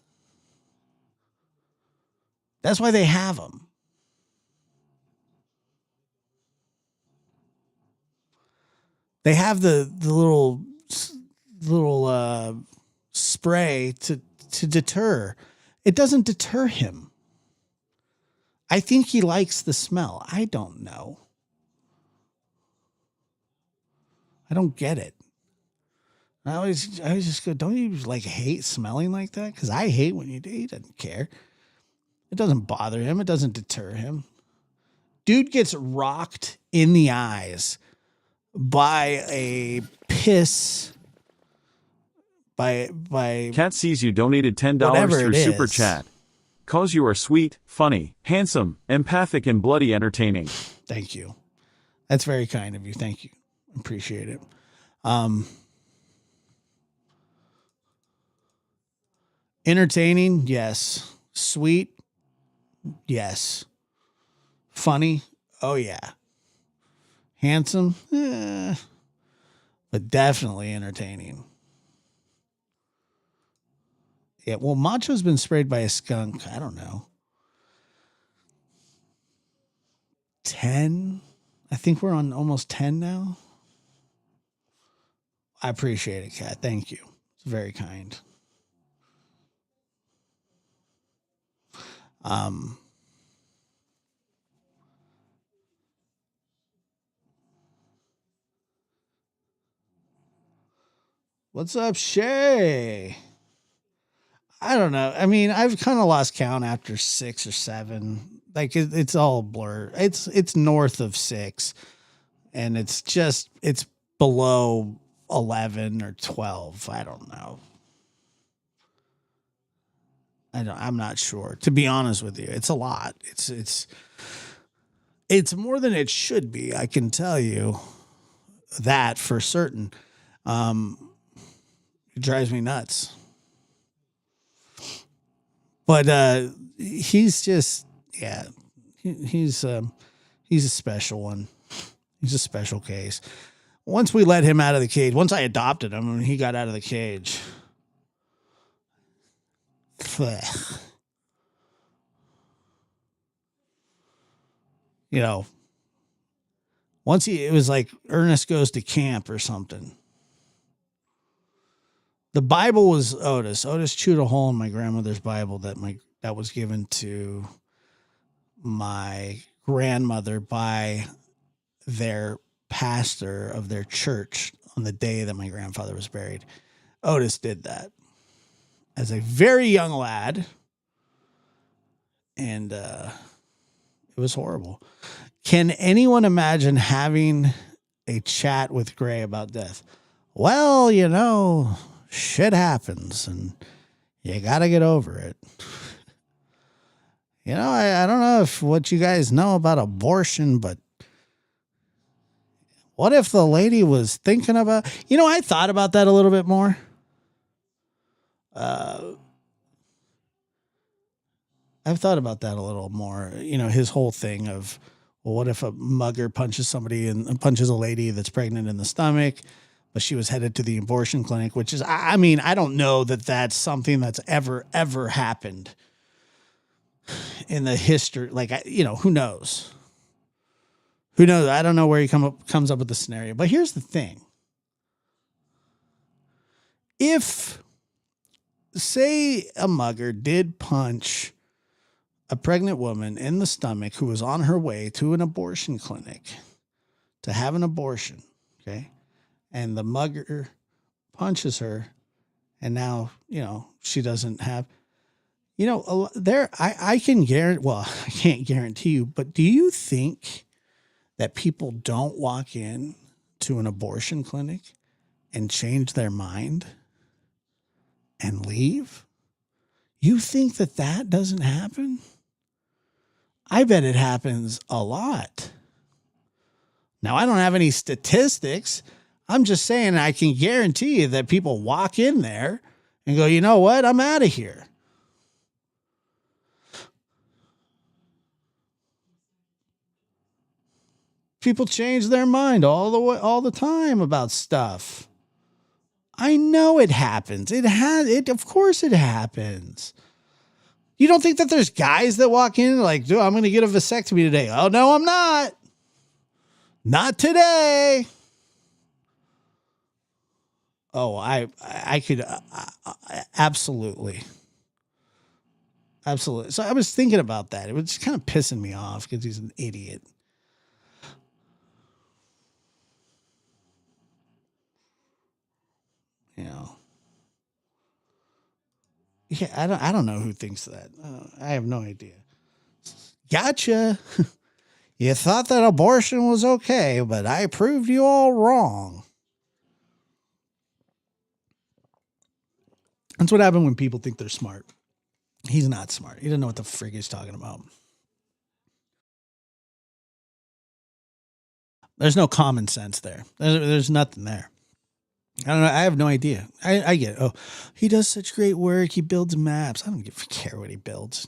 That's why they have them. They have the little spray to deter. It doesn't deter him. I think he likes the smell. I don't know. I don't get it. I always just go, don't you like hate smelling like that? Because I hate when you do. He doesn't care. It doesn't bother him. It doesn't deter him. Dude gets rocked in the eyes by a piss. By Cat sees you donated $10 whatever through it Super is. Chat. Cause you are sweet, funny, handsome, empathic, and bloody entertaining. Thank you. That's very kind of you. Thank you. Appreciate it. Entertaining, yes. Sweet, yes. Funny, oh yeah. Handsome, but definitely entertaining. Yeah, well, Macho's been sprayed by a skunk. I don't know. 10? I think we're on almost 10 now. I appreciate it, Kat. Thank you. It's very kind. What's up, Shay? I don't know. I mean, I've kind of lost count after 6 or 7. Like it's all blur. It's north of 6, and it's below 11 or 12. I don't know. I'm not sure. To be honest with you, it's a lot. It's more than it should be. I can tell you that for certain. It drives me nuts. But he's just, yeah, he's a special one. He's a special case. Once we let him out of the cage, once I adopted him and he got out of the cage, you know, once it was like Ernest Goes to Camp or something. The Bible was Otis. Otis chewed a hole in my grandmother's Bible that was given to my grandmother by their pastor of their church on the day that my grandfather was buried. Otis did that as a very young lad, and it was horrible. Can anyone imagine having a chat with Gray about death? Well, you know, shit happens and you got to get over it. You know, I don't know if what you guys know about abortion, but what if the lady was thinking about, you know, I thought about that a little bit more. I've thought about that a little more, you know, his whole thing of, well, what if a mugger punches somebody and punches a lady that's pregnant in the stomach, but she was headed to the abortion clinic, which is, I mean, I don't know that that's something that's ever happened in the history. Like, you know, who knows? Who knows? I don't know where he comes up with the scenario. But here's the thing. if, say, a mugger did punch a pregnant woman in the stomach who was on her way to an abortion clinic to have an abortion, okay, and the mugger punches her, and now, she doesn't have, I can guarantee, well, I can't guarantee you, but do you think that people don't walk in to an abortion clinic and change their mind and leave? You think that doesn't happen? I bet it happens a lot. Now, I don't have any statistics. I'm just saying I can guarantee you that people walk in there and go, you know what? I'm out of here. People change their mind all the time about stuff. I know it happens. Of course it happens. You don't think that there's guys that walk in like, dude, I'm going to get a vasectomy today. Oh, no, I'm not. Not today. Oh, I could absolutely. Absolutely. So I was thinking about that. It was just kind of pissing me off because he's an idiot. Yeah, I don't know who thinks that. I have no idea. Gotcha. You thought that abortion was okay, but I proved you all wrong. That's what happened when people think they're smart. He's not smart. He doesn't know what the frig he's talking about. There's no common sense there. There's nothing there. I don't know. I have no idea. I get it. Oh, he does such great work. He builds maps. I don't care what he builds.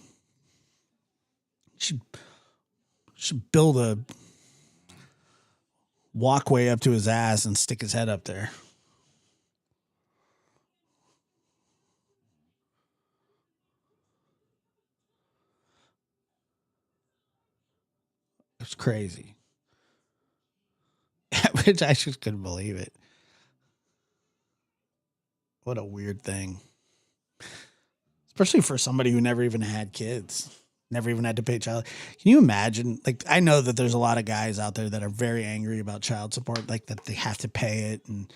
Should build a walkway up to his ass and stick his head up there. It's crazy. Which I just couldn't believe it. What a weird thing. Especially for somebody who never even had kids. Never even had to pay child. Can you imagine? Like, I know that there's a lot of guys out there that are very angry about child support, like that they have to pay it. And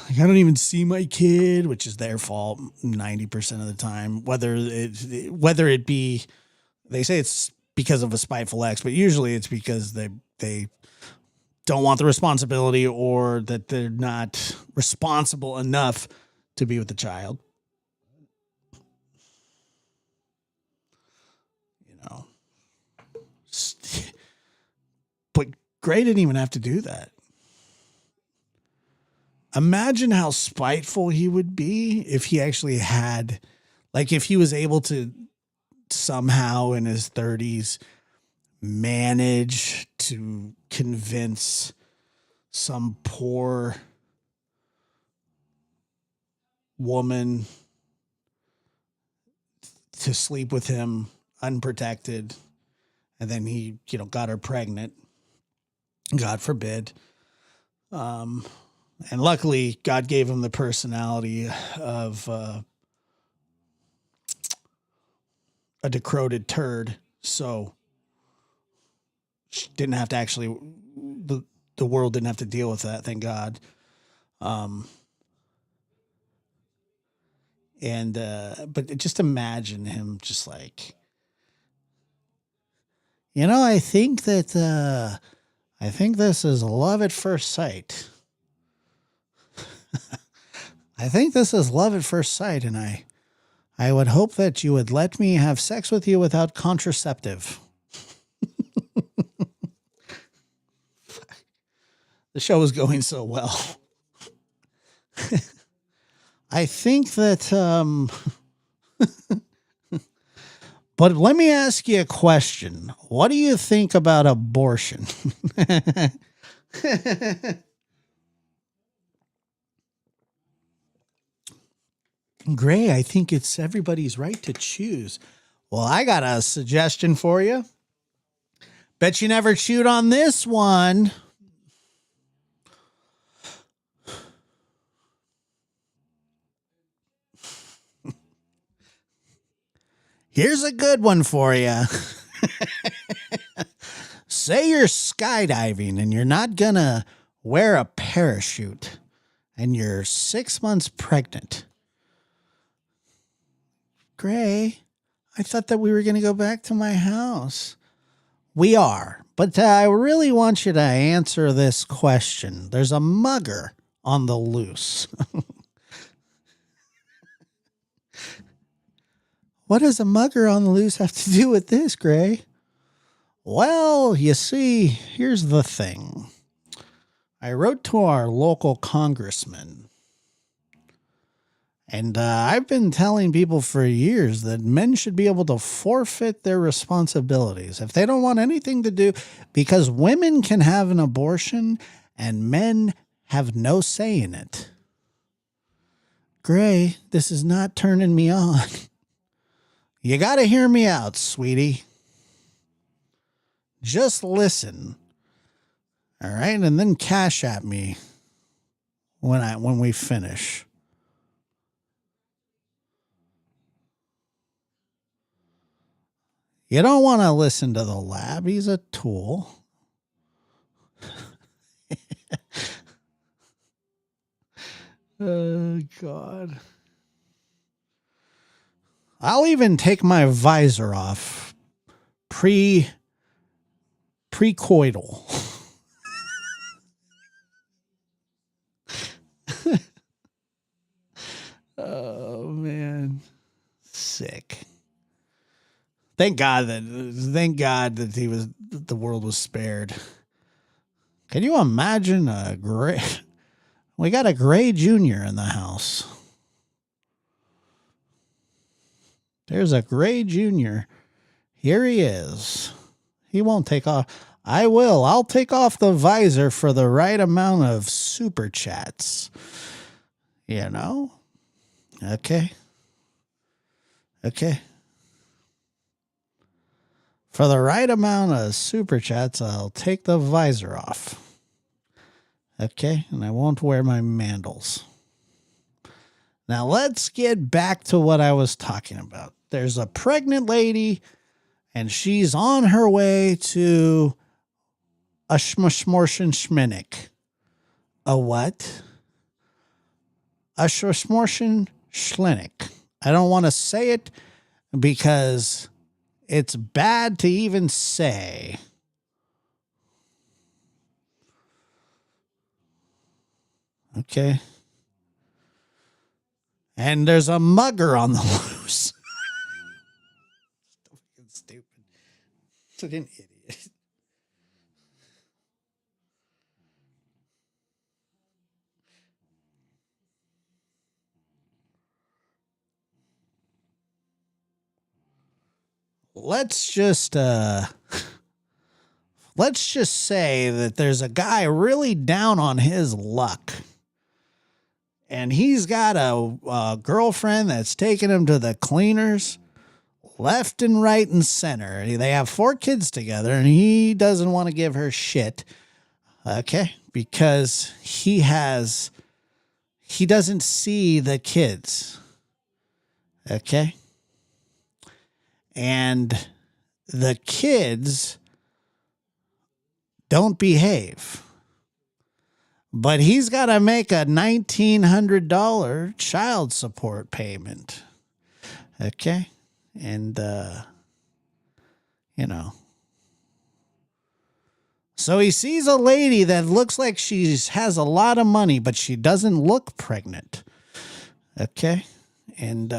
like, I don't even see my kid, which is their fault 90% of the time. Whether it be, they say it's because of a spiteful ex, but usually it's because they don't want the responsibility or that they're not responsible enough to be with the child. But Gray didn't even have to do that. Imagine how spiteful he would be if he actually had, like, if he was able to somehow in his 30s manage to convince some poor woman to sleep with him unprotected. And then he, got her pregnant. God forbid. And luckily, God gave him the personality of a decrepit turd. So she didn't have to actually, the world didn't have to deal with that, thank God. But just imagine him just like, I think that I think this is love at first sight. I think this is love at first sight, and I would hope that you would let me have sex with you without contraceptive. The show is going so well. I think that but let me ask you a question. What do you think about abortion? Gray, I think it's everybody's right to choose. Well, I got a suggestion for you. Bet you never chewed on this one. Here's a good one for you. Say you're skydiving and you're not going to wear a parachute and you're 6 months pregnant. Gray, I thought that we were going to go back to my house. We are, but I really want you to answer this question. There's a mugger on the loose. What does a mugger on the loose have to do with this, Gray? Well, you see, here's the thing. I wrote to our local congressman, and I've been telling people for years that men should be able to forfeit their responsibilities if they don't want anything to do, because women can have an abortion and men have no say in it. Gray, this is not turning me on. You got to hear me out, sweetie. Just listen. All right, and then cash at me when we finish. You don't want to listen to the lab. He's a tool. Oh, God. I'll even take my visor off pre-coital. Oh, man. Sick. Thank God that the world was spared. Can you imagine we got a Gray Jr. in the house. There's a Gray Jr. Here he is. He won't take off. I will. I'll take off the visor for the right amount of super chats. You know? Okay. Okay. For the right amount of super chats, I'll take the visor off. Okay? And I won't wear my mandals. Now let's get back to what I was talking about. There's a pregnant lady, and she's on her way to a schmorschen. A what? A schmorschen. I don't want to say it because it's bad to even say. Okay. And there's a mugger on the loose. Fucking stupid. Such an idiot. Let's just say that there's a guy really down on his luck. And he's got a girlfriend that's taking him to the cleaners left and right and center. They have 4 kids together, and he doesn't want to give her shit. Okay? Because he doesn't see the kids. Okay? And the kids don't behave. But he's got to make a $1,900 child support payment. Okay? And, you know. So he sees a lady that looks like she has a lot of money, but she doesn't look pregnant. Okay? And,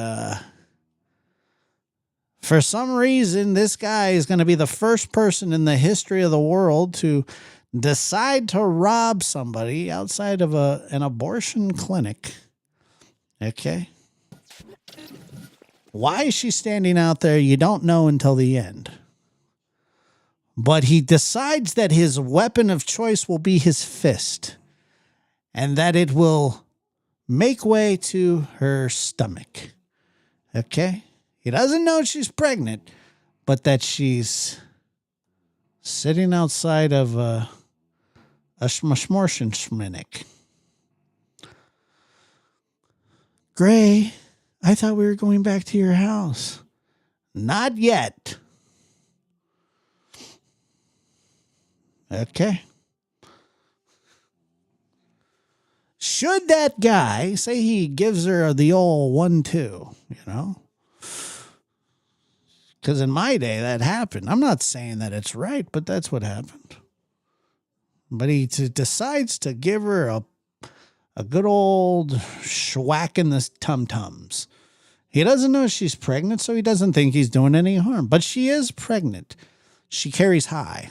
for some reason, this guy is going to be the first person in the history of the world to decide to rob somebody outside of an abortion clinic. Okay? Why is she standing out there? You don't know until the end. But he decides that his weapon of choice will be his fist, and that it will make way to her stomach. Okay? He doesn't know she's pregnant, but that she's sitting outside of a schmorschen. Gray, I thought we were going back to your house. Not yet. Okay. Should that guy say he gives her the old 1-2, you know? Because in my day, that happened. I'm not saying that it's right, but that's what happened. But he decides to give her a good old schwack in the tum-tums. He doesn't know she's pregnant, so he doesn't think he's doing any harm. But she is pregnant. She carries high.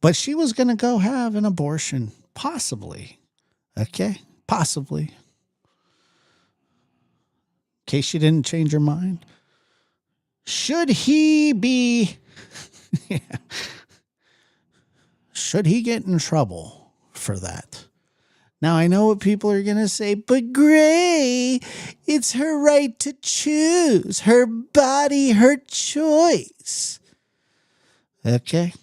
But she was going to go have an abortion, possibly. Okay? Possibly. In case she didn't change her mind. Should he be... Should he get in trouble for that? Now, I know what people are going to say, but Gray, it's her right to choose. Her body, her choice. Okay?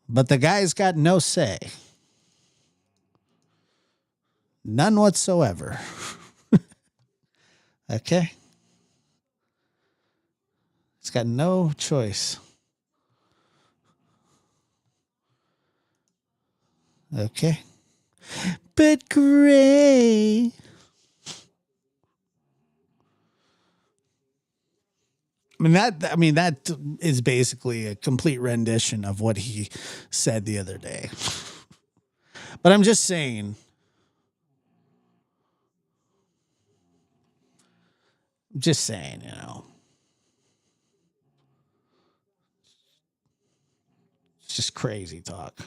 But the guy's got no say. None whatsoever. Okay? He's got no choice. Okay? But Gray... I mean that is basically a complete rendition of what he said the other day. But I'm just saying, you know. It's just crazy talk.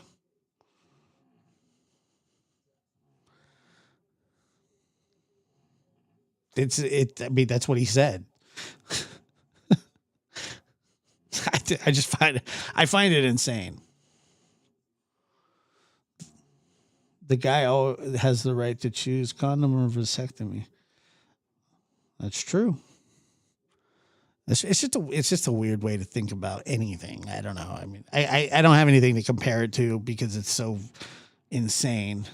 I mean, that's what he said. I find it insane. The guy has the right to choose condom or vasectomy. That's true. It's just a weird way to think about anything. I don't know. I mean, I don't have anything to compare it to because it's so insane.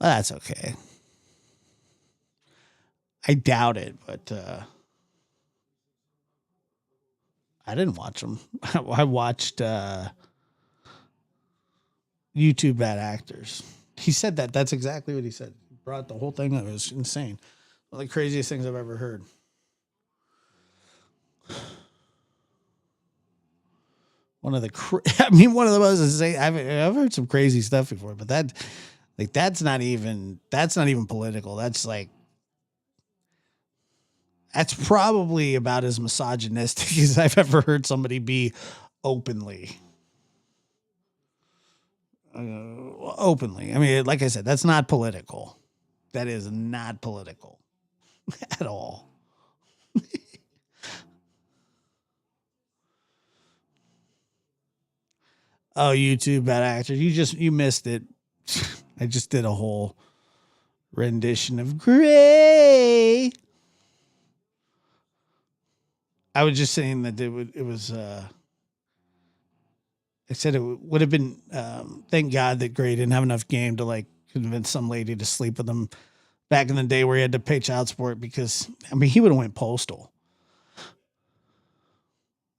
Well, that's okay. I doubt it, but I didn't watch them. I watched YouTube Bad Actors. He said that. That's exactly what he said. He brought the whole thing up. It was insane. One of the craziest things I've ever heard. One of the most insane. I've heard some crazy stuff before, but that's not even political. That's probably about as misogynistic as I've ever heard somebody be openly. Openly. I mean, like I said, that's not political. That is not political at all. Oh, YouTube Bad Actors. You missed it. I just did a whole rendition of Gray. I was just saying that I said it would have been, thank God that Gray didn't have enough game to convince some lady to sleep with him back in the day where he had to pay child support because, I mean, he would have went postal.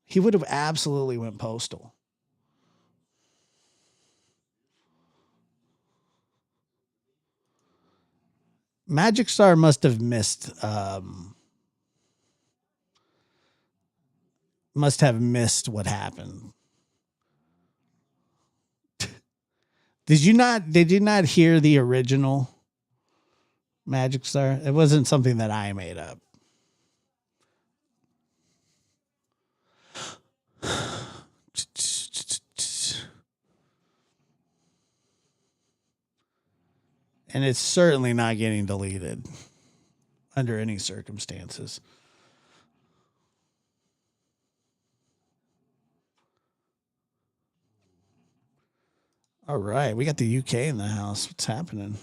He would have absolutely went postal. Magic Star must have missed what happened. Did you not hear the original Magic Star? It wasn't something that I made up. And it's certainly not getting deleted under any circumstances. All right, we got the UK in the house. What's happening?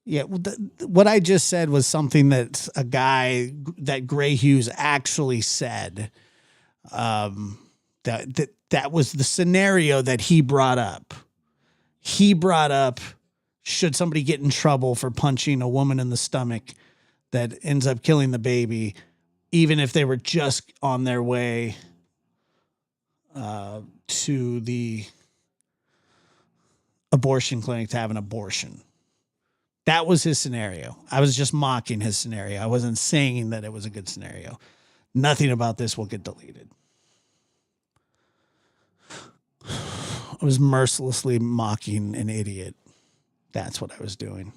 Yeah, well, what I just said was something that a guy that Gray Hughes actually said. That was the scenario that he brought up. He brought up, should somebody get in trouble for punching a woman in the stomach that ends up killing the baby, even if they were just on their way to the abortion clinic to have an abortion. That was his scenario. I was just mocking his scenario. I wasn't saying that it was a good scenario. Nothing about this will get deleted. I was mercilessly mocking an idiot. That's what I was doing.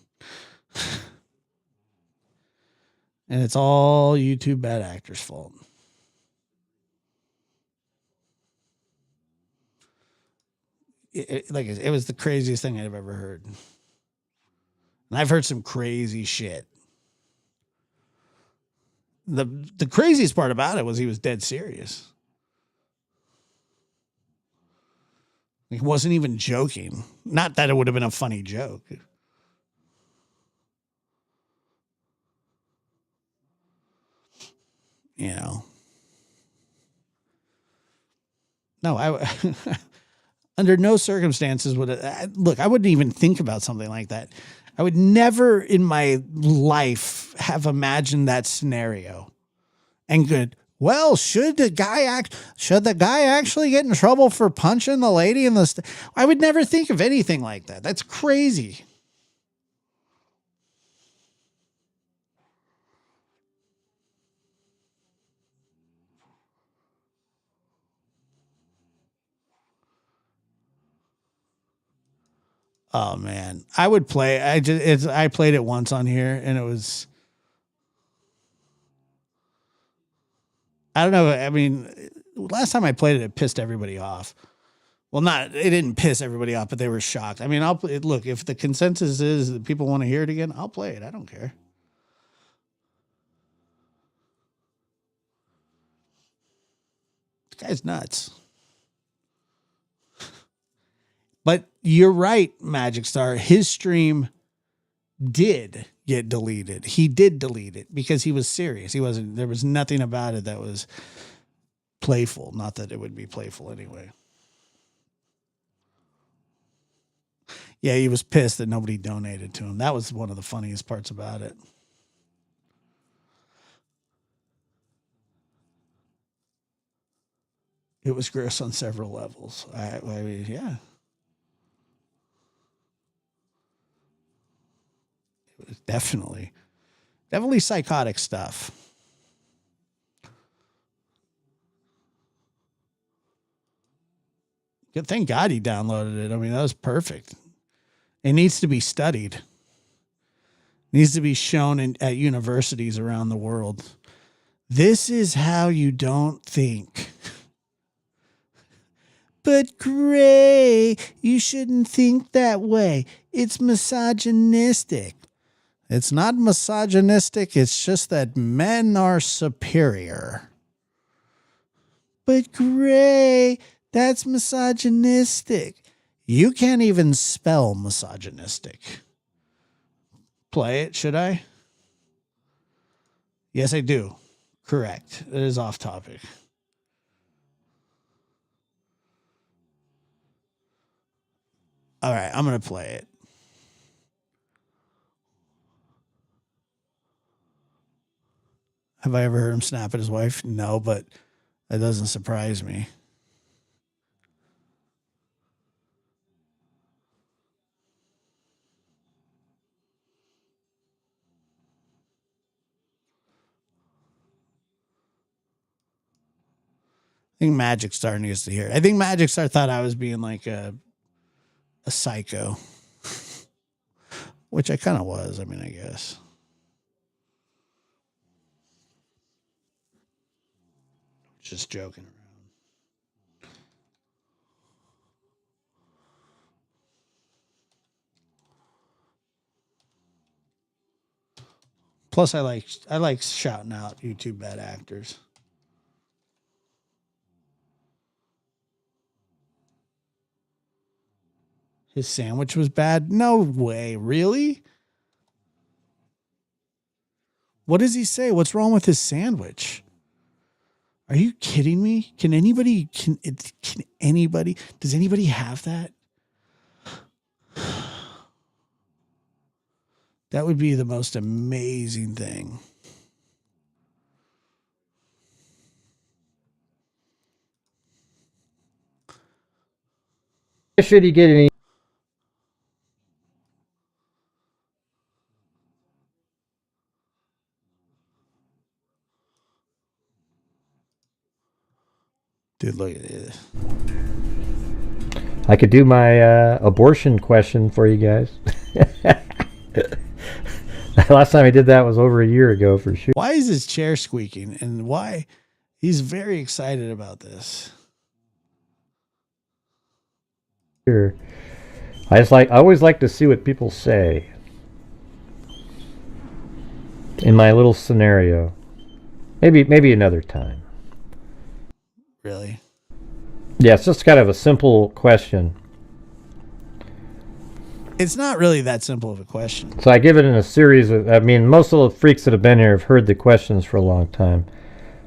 And it's all YouTube bad actors' fault. It was the craziest thing I've ever heard. And I've heard some crazy shit. The craziest part about it was he was dead serious. He wasn't even joking. Not that it would have been a funny joke. You know. No, I under no circumstances would look, I wouldn't even think about something like that. I would never in my life have imagined that scenario. And good. Well, should the guy actually get in trouble for punching the lady in the I would never think of anything like that. That's crazy. Oh man, I would play. I played it once on here, and it was. I don't know. I mean, last time I played it, it pissed everybody off. Well, it didn't piss everybody off, but they were shocked. I mean, look, if the consensus is that people want to hear it again, I'll play it. I don't care. This guy's nuts. But you're right, Magic Star. His stream did get deleted. He did delete it because he was serious. There was nothing about it that was playful. Not that it would be playful anyway. Yeah, he was pissed that nobody donated to him. That was one of the funniest parts about it. It was gross on several levels. I mean, yeah. It was definitely psychotic stuff. Good, thank God he downloaded it. I mean, that was perfect. It needs to be studied. It needs to be shown at universities around the world. This is how you don't think. But Gray, you shouldn't think that way. It's misogynistic. It's not misogynistic. It's just that men are superior. But Gray, that's misogynistic. You can't even spell misogynistic. Play it, should I? Yes, I do. Correct. It is off topic. All right, I'm going to play it. Have I ever heard him snap at his wife? No, but that doesn't surprise me. I think Magic Star needs to hear it. I think Magic Star thought I was being like a psycho, which I kind of was. I mean, I guess. Just joking around. Plus, I like shouting out YouTube bad actors. His sandwich was bad? No way. Really? What does he say? What's wrong with his sandwich? Are you kidding me? Can anybody does anybody have that? That would be the most amazing thing. Should he get any? Dude, look at this. I could do my abortion question for you guys. Last time I did that was over a year ago for sure. Why is his chair squeaking? And why? He's very excited about this. Sure. I always like to see what people say in my little scenario. Maybe another time. Really? Yeah, it's just kind of a simple question. It's not really that simple of a question. So I give it in a series of, most of the freaks that have been here have heard the questions for a long time.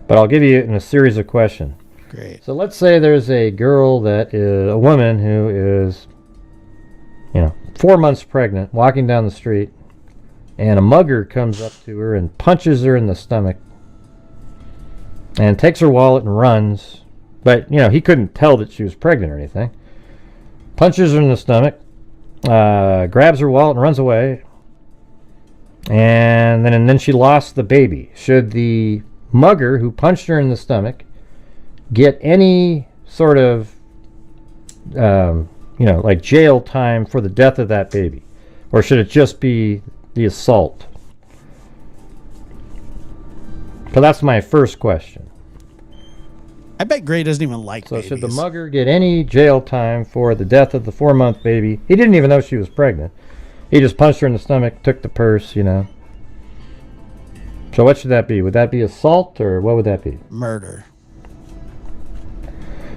But I'll give you it in a series of questions. Great. So let's say there's a girl that is a woman who is, 4 months pregnant, walking down the street, and a mugger comes up to her and punches her in the stomach and takes her wallet and runs. But, he couldn't tell that she was pregnant or anything. Punches her in the stomach, grabs her wallet and runs away. And then she lost the baby. Should the mugger who punched her in the stomach get any sort of, like jail time for the death of that baby? Or should it just be the assault? So that's my first question. I bet Gray doesn't even like So babies. should the mugger get any jail time for the death of the 4-month baby? He didn't even know she was pregnant. He just punched her in the stomach, took the purse, So what should that be? Would that be assault or what would that be? Murder.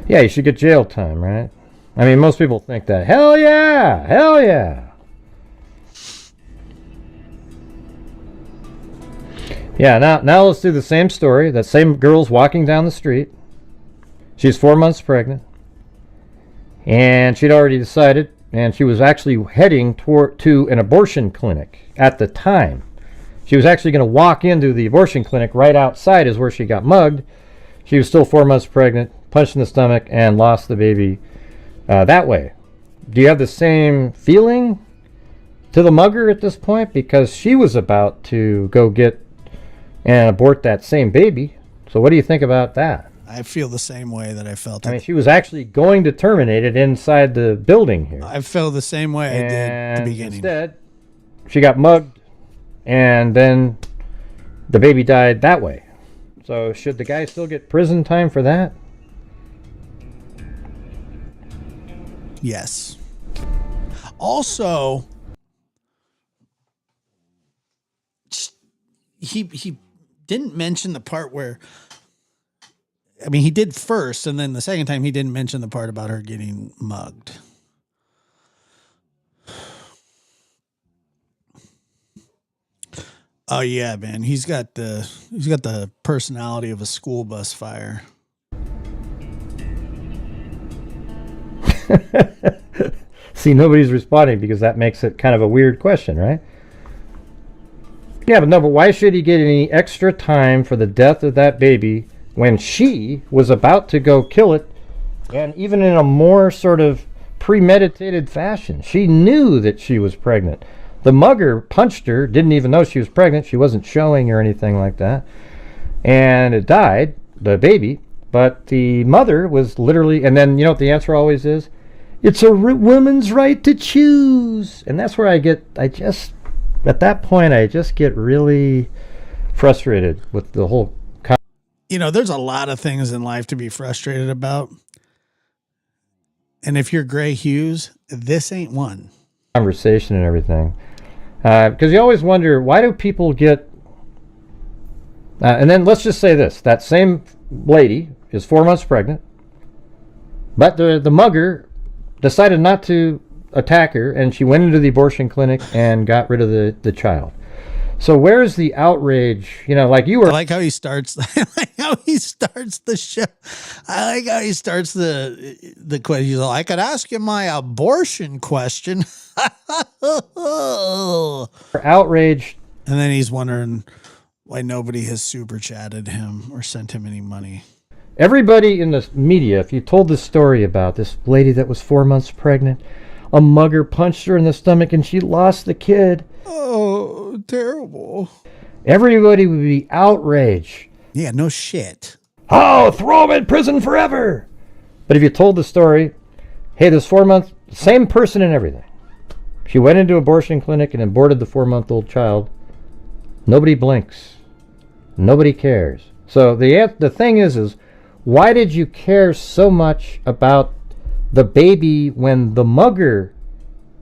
Yeah, you should get jail time, right? Most people think that. Hell yeah! Hell yeah! Yeah, now let's do the same story. That same girl's walking down the street. She's 4 months pregnant. And she'd already decided, and she was actually heading to an abortion clinic at the time. She was actually going to walk into the abortion clinic right outside is where she got mugged. She was still 4 months pregnant, punched in the stomach, and lost the baby that way. Do you have the same feeling to the mugger at this point? Because she was about to go get and abort that same baby. So what do you think about that? I feel the same way that I felt. She was actually going to terminate it inside the building here. I feel the same way I did at the beginning. Instead, she got mugged, and then the baby died that way. So should the guy still get prison time for that? Yes. Also, he didn't mention the part where, he did first, and then the second time he didn't mention the part about her getting mugged. Oh yeah, man. He's got the personality of a school bus fire. See, nobody's responding because that makes it kind of a weird question, right? Yeah, but why should he get any extra time for the death of that baby when she was about to go kill it, and even in a more sort of premeditated fashion? She knew that she was pregnant. The mugger punched her, didn't even know she was pregnant. She wasn't showing or anything like that. And it died, the baby, but the mother was literally, and then you know what the answer always is? It's a woman's right to choose. And that's where at that point, I just get really frustrated with the whole. There's a lot of things in life to be frustrated about. And if you're Gray Hughes, this ain't one. Conversation and everything. Because you always wonder, why do people get And then let's just say this. That same lady is 4 months pregnant, but the mugger decided not to attack her, and she went into the abortion clinic and got rid of the child. So where's the outrage? You know, like you were... I like how he starts. I like how he starts the show. I like how he starts the question. He's like, I could ask you my abortion question. outraged. And then he's wondering why nobody has super chatted him or sent him any money. Everybody in the media, if you told the story about this lady that was 4 months pregnant, a mugger punched her in the stomach and she lost the kid. Oh, terrible. Everybody would be outraged. Yeah, no shit. Oh, throw him in prison forever. But if you told the story, hey, this 4 month, same person and everything. She went into abortion clinic and aborted the 4-month-old child. Nobody blinks. Nobody cares. So the thing is why did you care so much about the baby when the mugger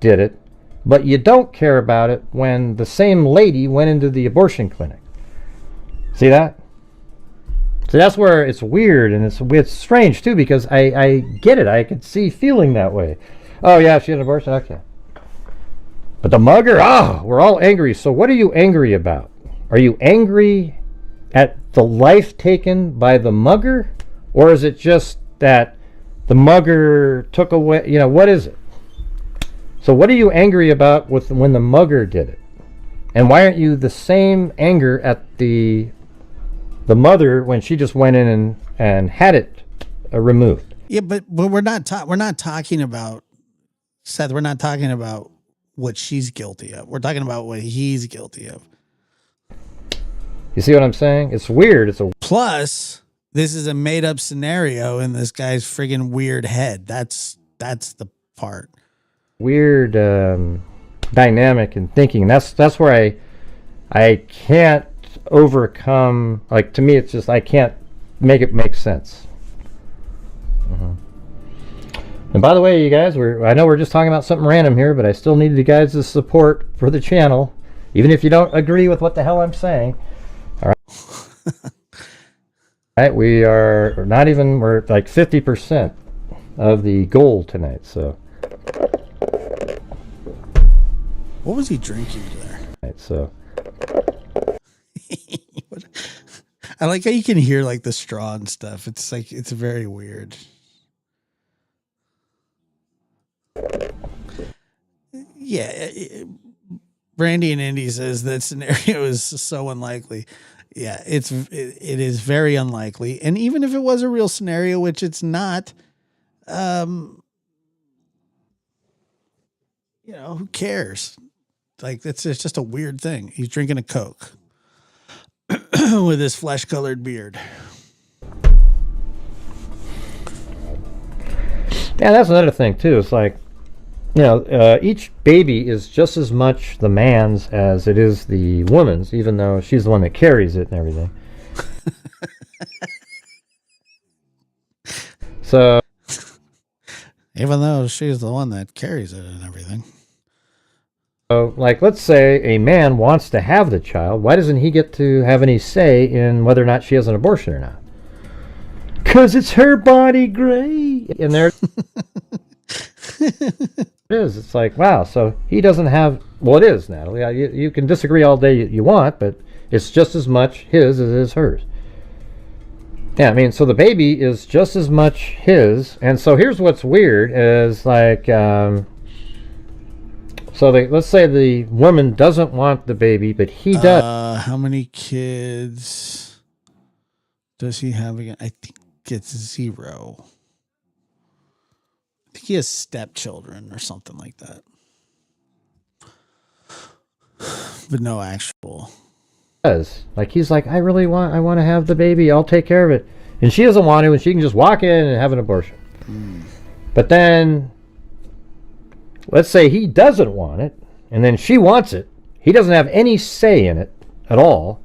did it, but you don't care about it when the same lady went into the abortion clinic? See that? So that's where it's weird, and it's strange too, because I get it. I could see feeling that way. Oh yeah, she had an abortion. Okay. But the mugger, we're all angry. So what are you angry about? Are you angry at the life taken by the mugger? Or is it just that the mugger took away, you know, what is it? So what are you angry about when the mugger did it? And why aren't you the same anger at the mother when she just went in and had it removed? Yeah, but we're not talking about, Seth, we're not talking about what she's guilty of. We're talking about what he's guilty of. You see what I'm saying? It's weird. Plus, this is a made up scenario in this guy's friggin' weird head. That's the part. Weird dynamic and thinking. And that's where I can't overcome. Like, to me, it's just I can't make it make sense. And by the way, you guys, I know we're just talking about something random here, but I still need you guys' support for the channel, even if you don't agree with what the hell I'm saying. All right. All right, we're like 50% of the goal tonight. So, what was he drinking there? right, so I like how you can hear like the straw and stuff. It's like it's very weird. Yeah, Brandy and Indy says that scenario is so unlikely. Yeah, it is very unlikely. And even if it was a real scenario, which it's not, you know, who cares? Like, it's just a weird thing. He's drinking a Coke with his flesh-colored beard. yeah, that's another thing too. It's like, you know, each baby is just as much the man's as it is the woman's, even though she's the one that carries it and everything. So, even though she's the one that carries it and everything. So, like, let's say a man wants to have the child. Why doesn't he get to have any say in whether or not she has an abortion or not? Because it's her body, Gray. And there it is. It's like, wow, so he doesn't have... Well, it is, Natalie. You can disagree all day you want, but it's just as much his as it is hers. Yeah, I mean, so the baby is just as much his. And so here's what's weird is, like... So let's say the woman doesn't want the baby, but he does. How many kids does he have again? I think it's 0. I think he has stepchildren or something like that. But no actual. Like, he's like, I want to have the baby. I'll take care of it. And she doesn't want to, and she can just walk in and have an abortion. But then... let's say he doesn't want it, and then she wants it. He doesn't have any say in it at all.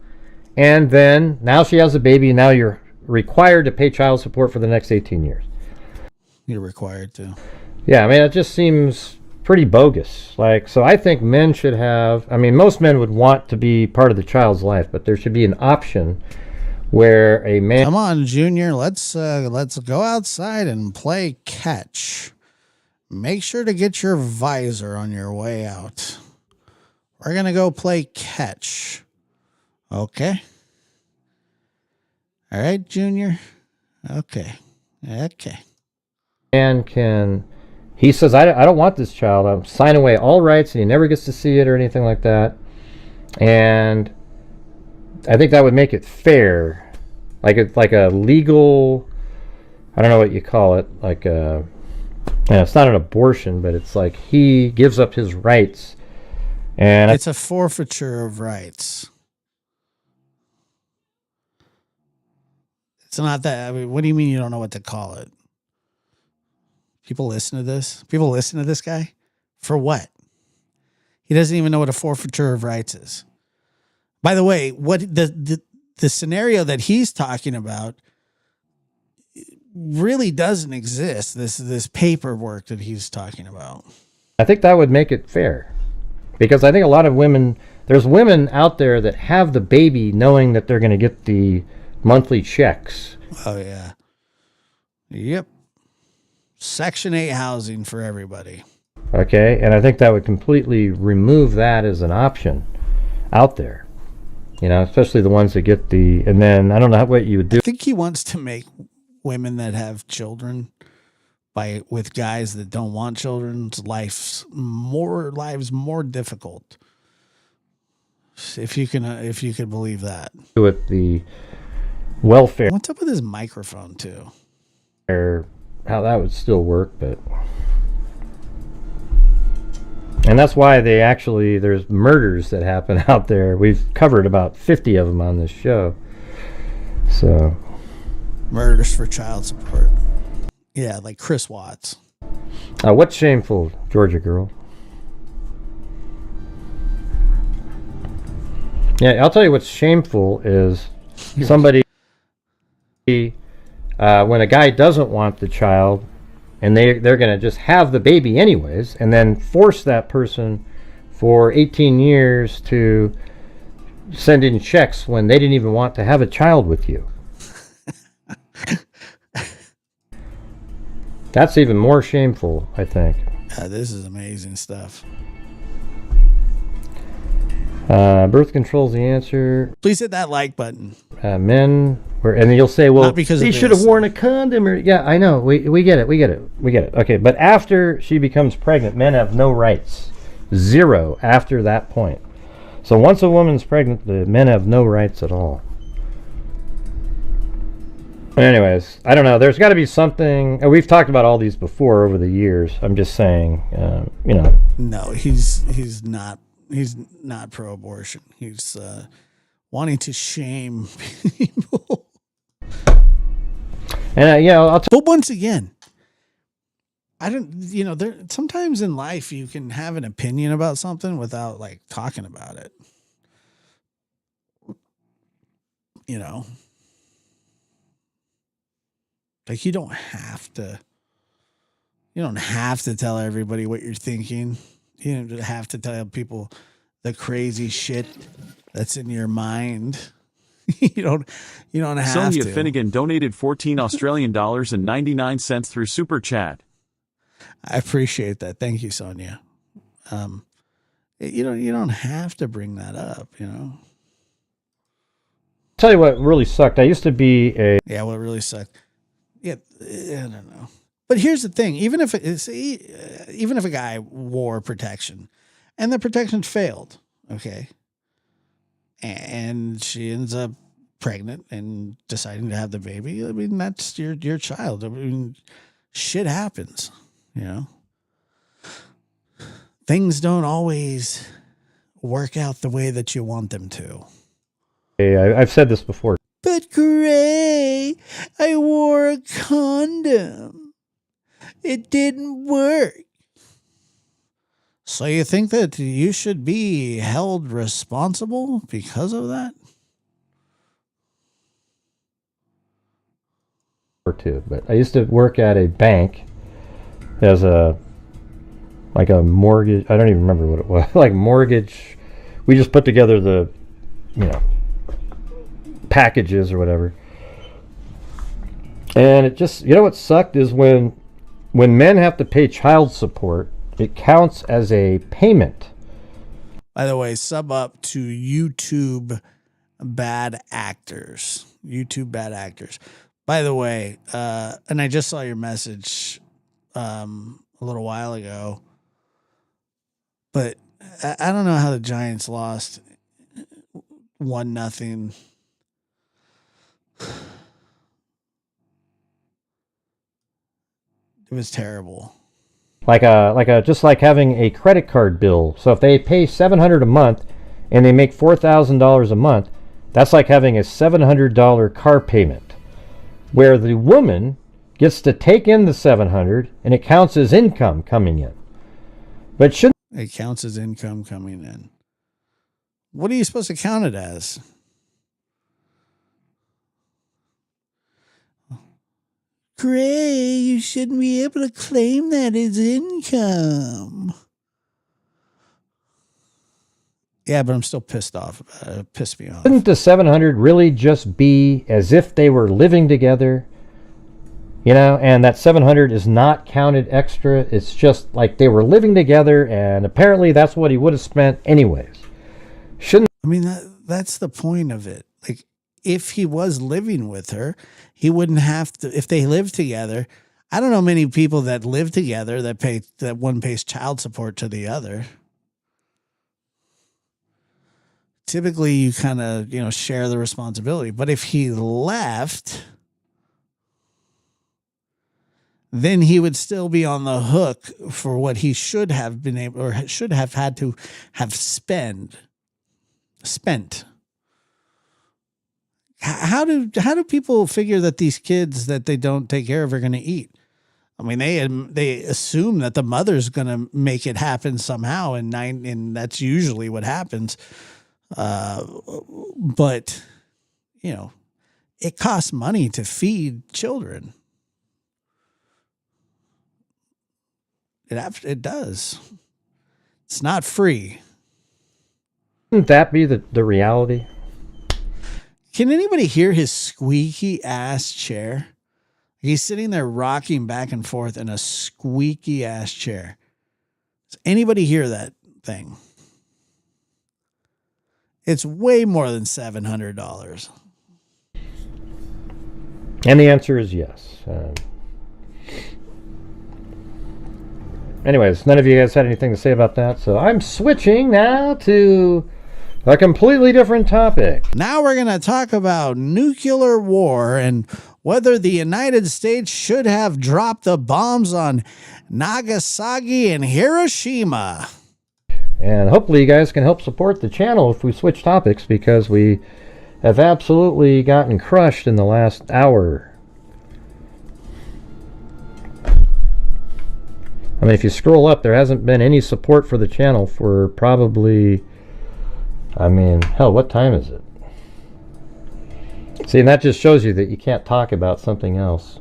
And then now she has a baby, and now you're required to pay child support for the next 18 years. You're required to. Yeah, I mean, it just seems pretty bogus. Like, so I think men should have, I mean, most men would want to be part of the child's life, but there should be an option where a man. Come on, Junior. Let's go outside and play catch. Make sure to get your visor on your way out. We're gonna go play catch. Okay. All right, Junior. Okay. Man can, he says, I don't want this child. I'm signing away all rights and he never gets to see it or anything like that. And I think that would make it fair. Like it's like a legal, I don't know what you call it, like a, it's not an abortion, but it's like he gives up his rights. And it's a forfeiture of rights. It's not that. I mean, what do you mean you don't know what to call it? People listen to this. People listen to this guy for what? He doesn't even know what a forfeiture of rights is. By the way, what the scenario that he's talking about really doesn't exist. This paperwork that he's talking about. I think that would make it fair, because I think a lot of women, there's women out there that have the baby knowing that they're going to get the monthly checks. Oh yeah. Yep. Section 8 housing for everybody. Okay, and I think that would completely remove that as an option out there. You know, especially the ones that get the, and then I don't know what you would do. I think he wants to make women that have children with guys that don't want children's lives more difficult. If you can believe that. With the welfare, what's up with his microphone too? How that would still work, but, and that's why there's murders that happen out there. We've covered about 50 of them on this show. So, murders for child support. Yeah, like Chris Watts. What's shameful, Georgia girl? Yeah, I'll tell you what's shameful is somebody, when a guy doesn't want the child and they're going to just have the baby anyways, and then force that person for 18 years to send in checks when they didn't even want to have a child with you. That's even more shameful, I think. This is amazing stuff. Birth control's the answer. Please hit that like button. Men were, and you'll say, well, they should have worn a condom. Or, yeah, I know. We get it. Okay, but after she becomes pregnant, men have no rights. Zero after that point. So once a woman's pregnant, the men have no rights at all. Anyways, I don't know. There's got to be something. We've talked about all these before over the years. I'm just saying, you know. No, he's not. He's not pro-abortion. He's wanting to shame people. And but once again, I don't. You know, there sometimes in life you can have an opinion about something without like talking about it. You know, like you don't have to. You don't have to tell everybody what you're thinking. You don't have to tell people the crazy shit that's in your mind. You don't have Sonia to. Finnegan donated 14 Australian dollars and 99 cents through Super Chat. I appreciate that. Thank you, Sonia. You don't have to bring that up, you know. Tell you what really sucked. I used to be a what really sucked. Yeah, I don't know. But here's the thing: even if a guy wore protection, and the protection failed, okay, and she ends up pregnant and deciding to have the baby, I mean that's your child. I mean, shit happens, you know. Things don't always work out the way that you want them to. I've said this before. But Gray, I wore a condom. It didn't work. So you think that you should be held responsible because of that? Or two, but I used to work at a bank as a like a mortgage. I don't even remember what it was. Like mortgage. We just put together the, packages or whatever. And it just, what sucked is when men have to pay child support, it counts as a payment. By the way, sub up to YouTube Bad Actors. YouTube Bad Actors. By the way, and I just saw your message a little while ago, but I don't know how the Giants lost 1-0. It was terrible. Just like having a credit card bill. So if they pay $700 a month and they make $4,000 a month, that's like having a $700 car payment, where the woman gets to take in the $700 and it counts as income coming in. But shouldn't it counts as income coming in? What are you supposed to count it as? Gray, you shouldn't be able to claim that as income. Yeah, but I'm still pissed off about it. It pissed me off. Shouldn't the $700 really just be as if they were living together? And that $700 is not counted extra. It's just like they were living together, and apparently that's what he would have spent anyways. That's the point of it. Like, if he was living with her, he wouldn't have to. If they live together, I don't know many people that live together that one pays child support to the other. Typically, you kind of share the responsibility. But if he left, then he would still be on the hook for what he should have been able, or should have had to have spent. How do people figure that these kids that they don't take care of are going to eat? I mean, they assume that the mother's going to make it happen somehow, and that's usually what happens. But it costs money to feed children. It does. It's not free. Wouldn't that be the reality? Can anybody hear his squeaky ass chair? He's sitting there rocking back and forth in a squeaky ass chair. Does anybody hear that thing? It's way more than $700. And the answer is yes. Anyways, none of you guys had anything to say about that, so I'm switching now to a completely different topic. Now we're going to talk about nuclear war and whether the United States should have dropped the bombs on Nagasaki and Hiroshima. And hopefully you guys can help support the channel if we switch topics, because we have absolutely gotten crushed in the last hour. I mean, if you scroll up, there hasn't been any support for the channel for probably, hell, what time is it? See, and that just shows you that you can't talk about something else.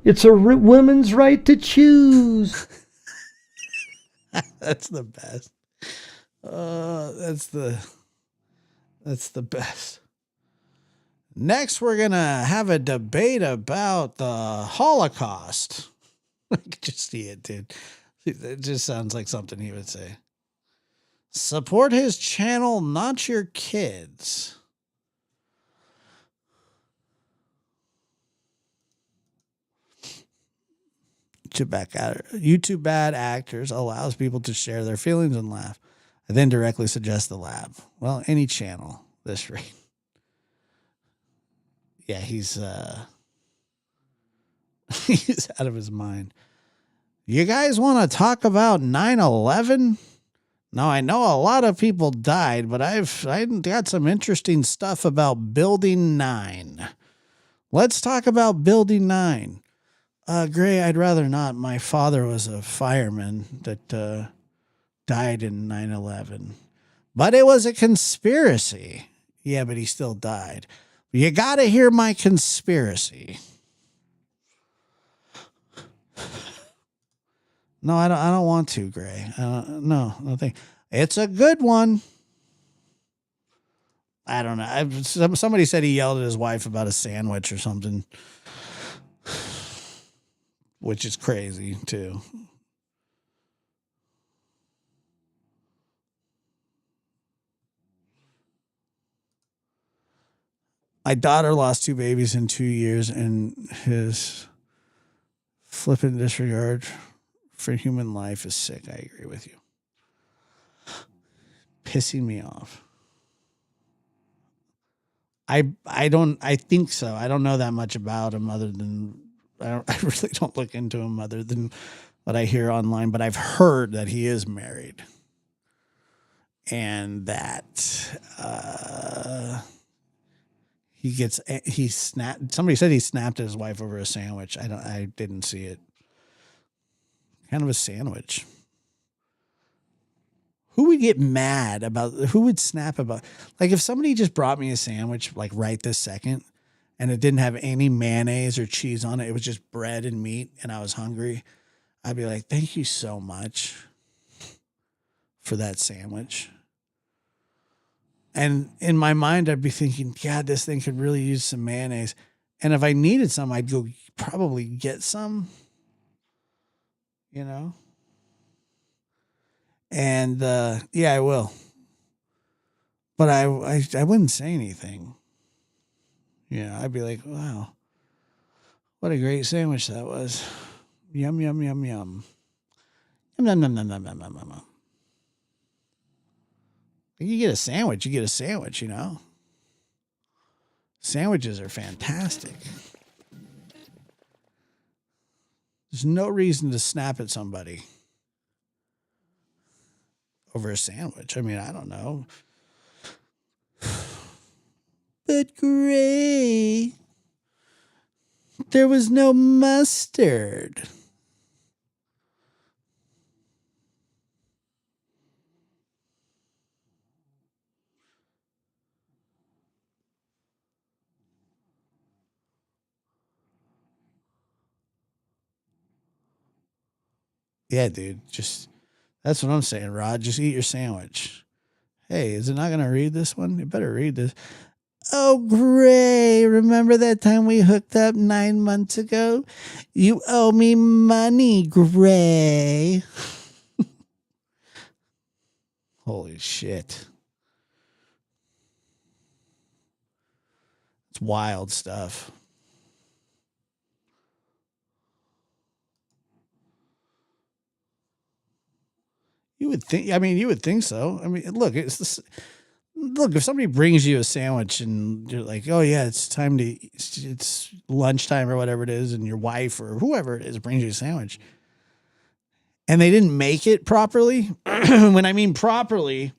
It's a woman's right to choose. That's the best. That's the best. Next, we're going to have a debate about the Holocaust. I can just see it, dude. It just sounds like something he would say. Support his channel, not your kids. YouTube Bad Actors allows people to share their feelings and laugh. I then directly suggest the lab. Well, any channel this rate. Yeah, he's he's out of his mind. You guys want to talk about 9/11? Now, I know a lot of people died, but I got some interesting stuff about Building 9. Let's talk about Building 9. Gray, I'd rather not. My father was a fireman that died in 9/11. But it was a conspiracy. Yeah, but he still died. You got to hear my conspiracy. No, I don't want to, Gray. No, think it's a good one. I don't know. Somebody said he yelled at his wife about a sandwich or something, which is crazy too. My daughter lost 2 babies in 2 years, and his flippant disregard for human life is sick. I agree with you. Pissing me off. I think so. I don't know that much about him other than I really don't look into him other than what I hear online, but I've heard that he is married and that he snapped. Somebody said he snapped at his wife over a sandwich. I didn't see it. Kind of a sandwich. Who would get mad about, who would snap about, like if somebody just brought me a sandwich like right this second and it didn't have any mayonnaise or cheese on it, it was just bread and meat and I was hungry, I'd be like, thank you so much for that sandwich. And in my mind, I'd be thinking, God, this thing could really use some mayonnaise. And if I needed some, I'd go probably get some, you know? And yeah, I will. But I wouldn't say anything. Yeah, I'd be like, wow, what a great sandwich that was. Yum, yum, yum, yum. Yum, yum, yum, yum, yum, yum, yum, yum. You get a sandwich, you know? Sandwiches are fantastic. There's no reason to snap at somebody over a sandwich. I mean, I don't know. But Gray, there was no mustard. Yeah, dude. Just that's what I'm saying, Rod. Just eat your sandwich. Hey, is it not going to read this one? You better read this. Oh, Gray, remember that time we hooked up 9 months ago? You owe me money, Gray. Holy shit. It's wild stuff. You would think, you would think so. I mean, look, look, if somebody brings you a sandwich and you're like, oh yeah, it's lunchtime or whatever it is, and your wife or whoever it is brings you a sandwich and they didn't make it properly. When I mean properly,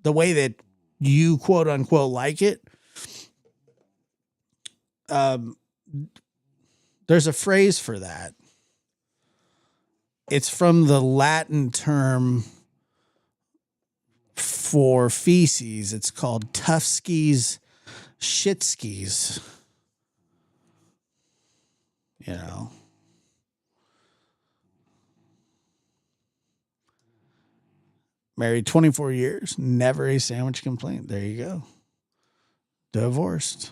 the way that you quote unquote like it, there's a phrase for that. It's from the Latin term for feces. It's called Tufski's Shitskis. You know. Married 24 years, never a sandwich complaint. There you go. Divorced.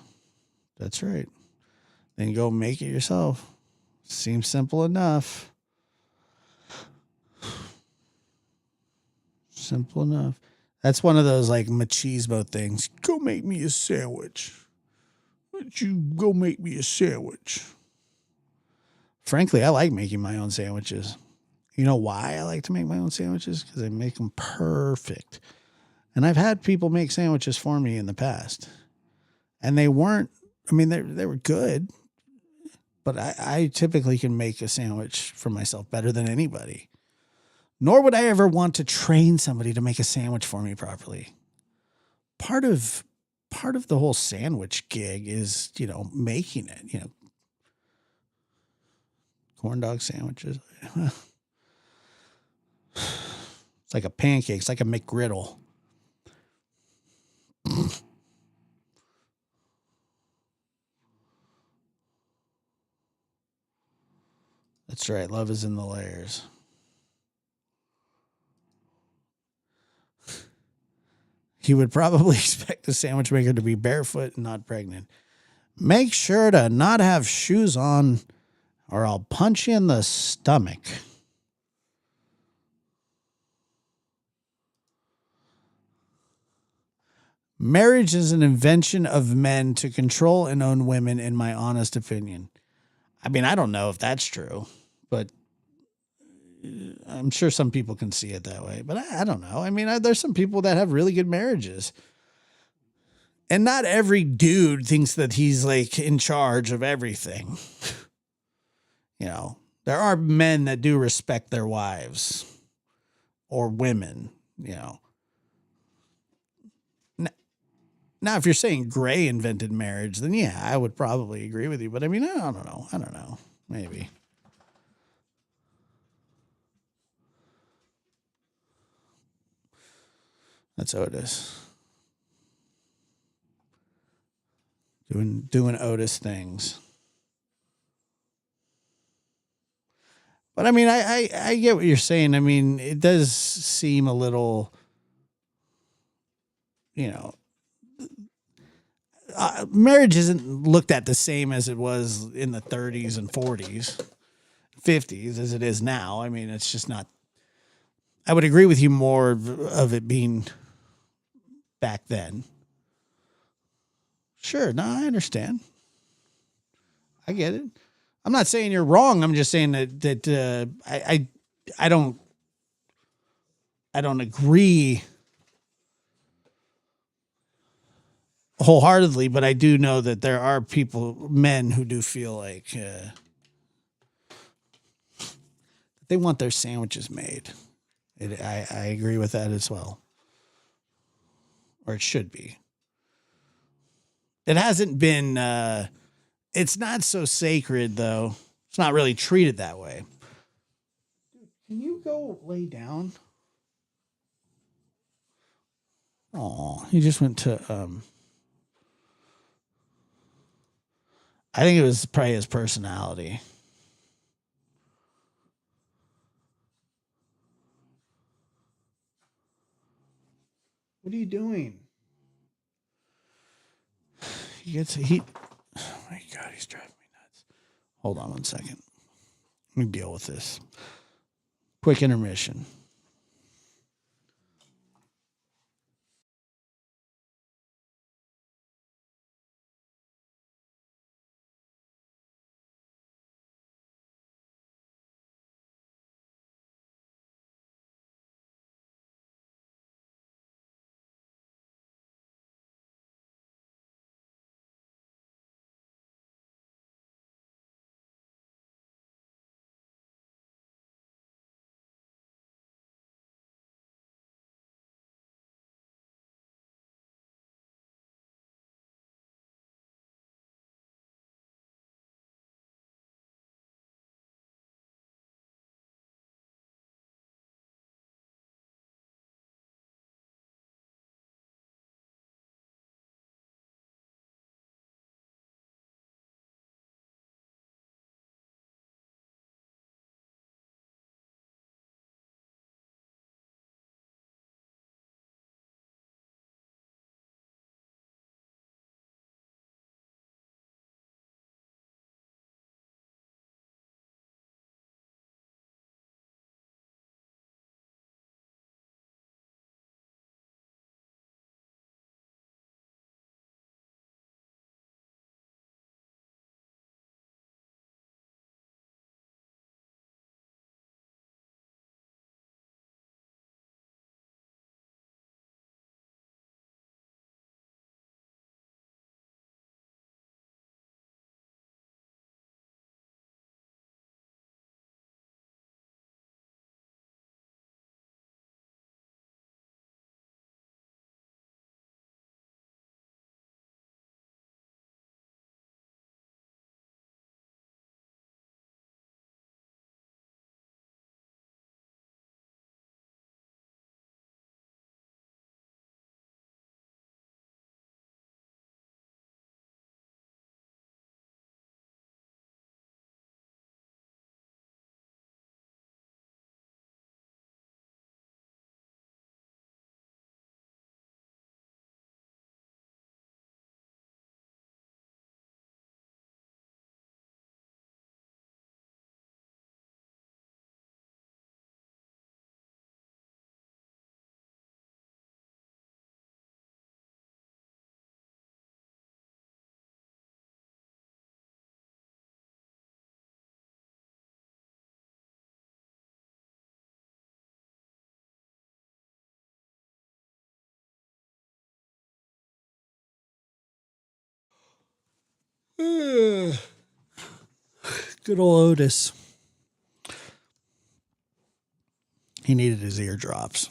That's right. Then go make it yourself. Seems simple enough. Simple enough. That's one of those like machismo things. Go make me a sandwich. Would you go make me a sandwich? Frankly, I like making my own sandwiches. You know why I like to make my own sandwiches? Because I make them perfect. And I've had people make sandwiches for me in the past. And they weren't, I mean, they were good. But I typically can make a sandwich for myself better than anybody. Nor would I ever want to train somebody to make a sandwich for me properly. Part of the whole sandwich gig is, you know, making it, you know. Corn dog sandwiches. It's like a pancake. It's like a McGriddle. That's right. Love is in the layers. He would probably expect the sandwich maker to be barefoot and not pregnant. Make sure to not have shoes on or I'll punch you in the stomach. Marriage is an invention of men to control and own women, in my honest opinion. I mean, I don't know if that's true, but I'm sure some people can see it that way. But I don't know. I mean, there's some people that have really good marriages. And not every dude thinks that he's like in charge of everything. You know, there are men that do respect their wives or women, you know. Now, if you're saying Gray invented marriage, then yeah, I would probably agree with you. But I mean, I don't know. I don't know. Maybe. That's Otis. Doing Otis things. But I mean, I get what you're saying. I mean, it does seem a little, you know, marriage isn't looked at the same as it was in the 30s and 40s, 50s as it is now. I mean, it's just not. I would agree with you more of it being back then. Sure, no, I understand. I get it. I'm not saying you're wrong. I'm just saying that I don't agree wholeheartedly, but I do know that there are men who do feel like they want their sandwiches made. I agree with that as well, or it should be. It hasn't been. It's not so sacred, though. It's not really treated that way. Can you go lay down? Oh, he just went to. I think it was probably his personality. What are you doing? Oh my God, he's driving me nuts. Hold on 1 second. Let me deal with this. Quick intermission. Good old Otis. He needed his eardrops.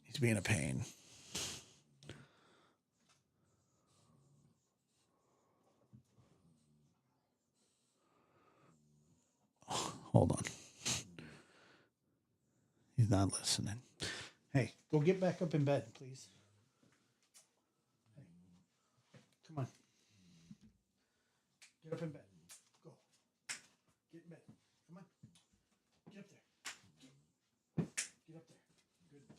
He's being a pain. Hold on. He's not listening. Hey, go get back up in bed, please. Hey, come on. Get up in bed. Go. Get in bed. Come on. Get up there. Get up there. Good boy.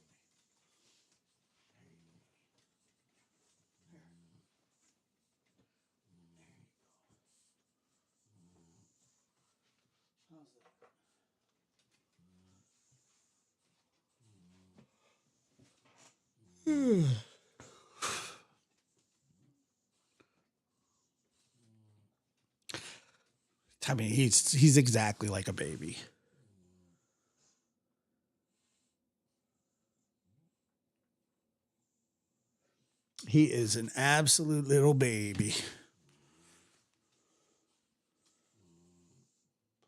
I mean, he's exactly like a baby. He is an absolute little baby.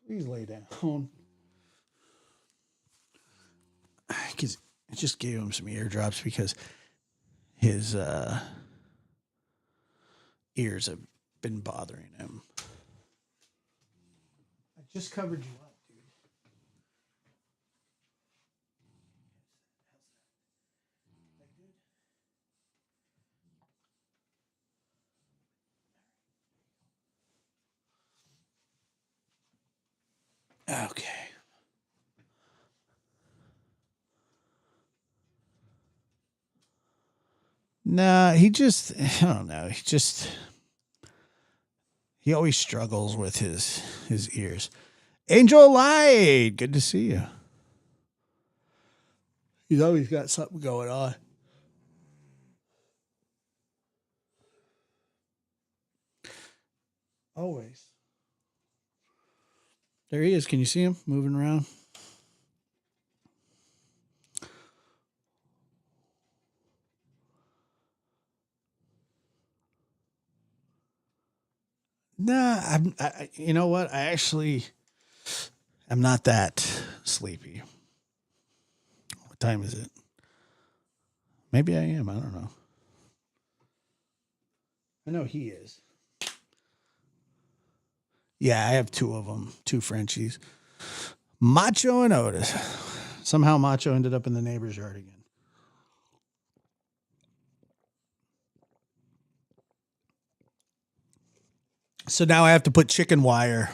Please lay down. I just gave him some eardrops because his ears have been bothering him. I just covered you up, dude. Okay. Nah, I don't know. He always struggles with his ears. Angel Light, good to see you. He's always got something going on. Always. There he is. Can you see him moving around? Nah, you know what? I'm not that sleepy. What time is it? Maybe I am. I don't know. I know he is. Yeah, I have two of them, two Frenchies. Macho and Otis. Somehow Macho ended up in the neighbor's yard again. So now I have to put chicken wire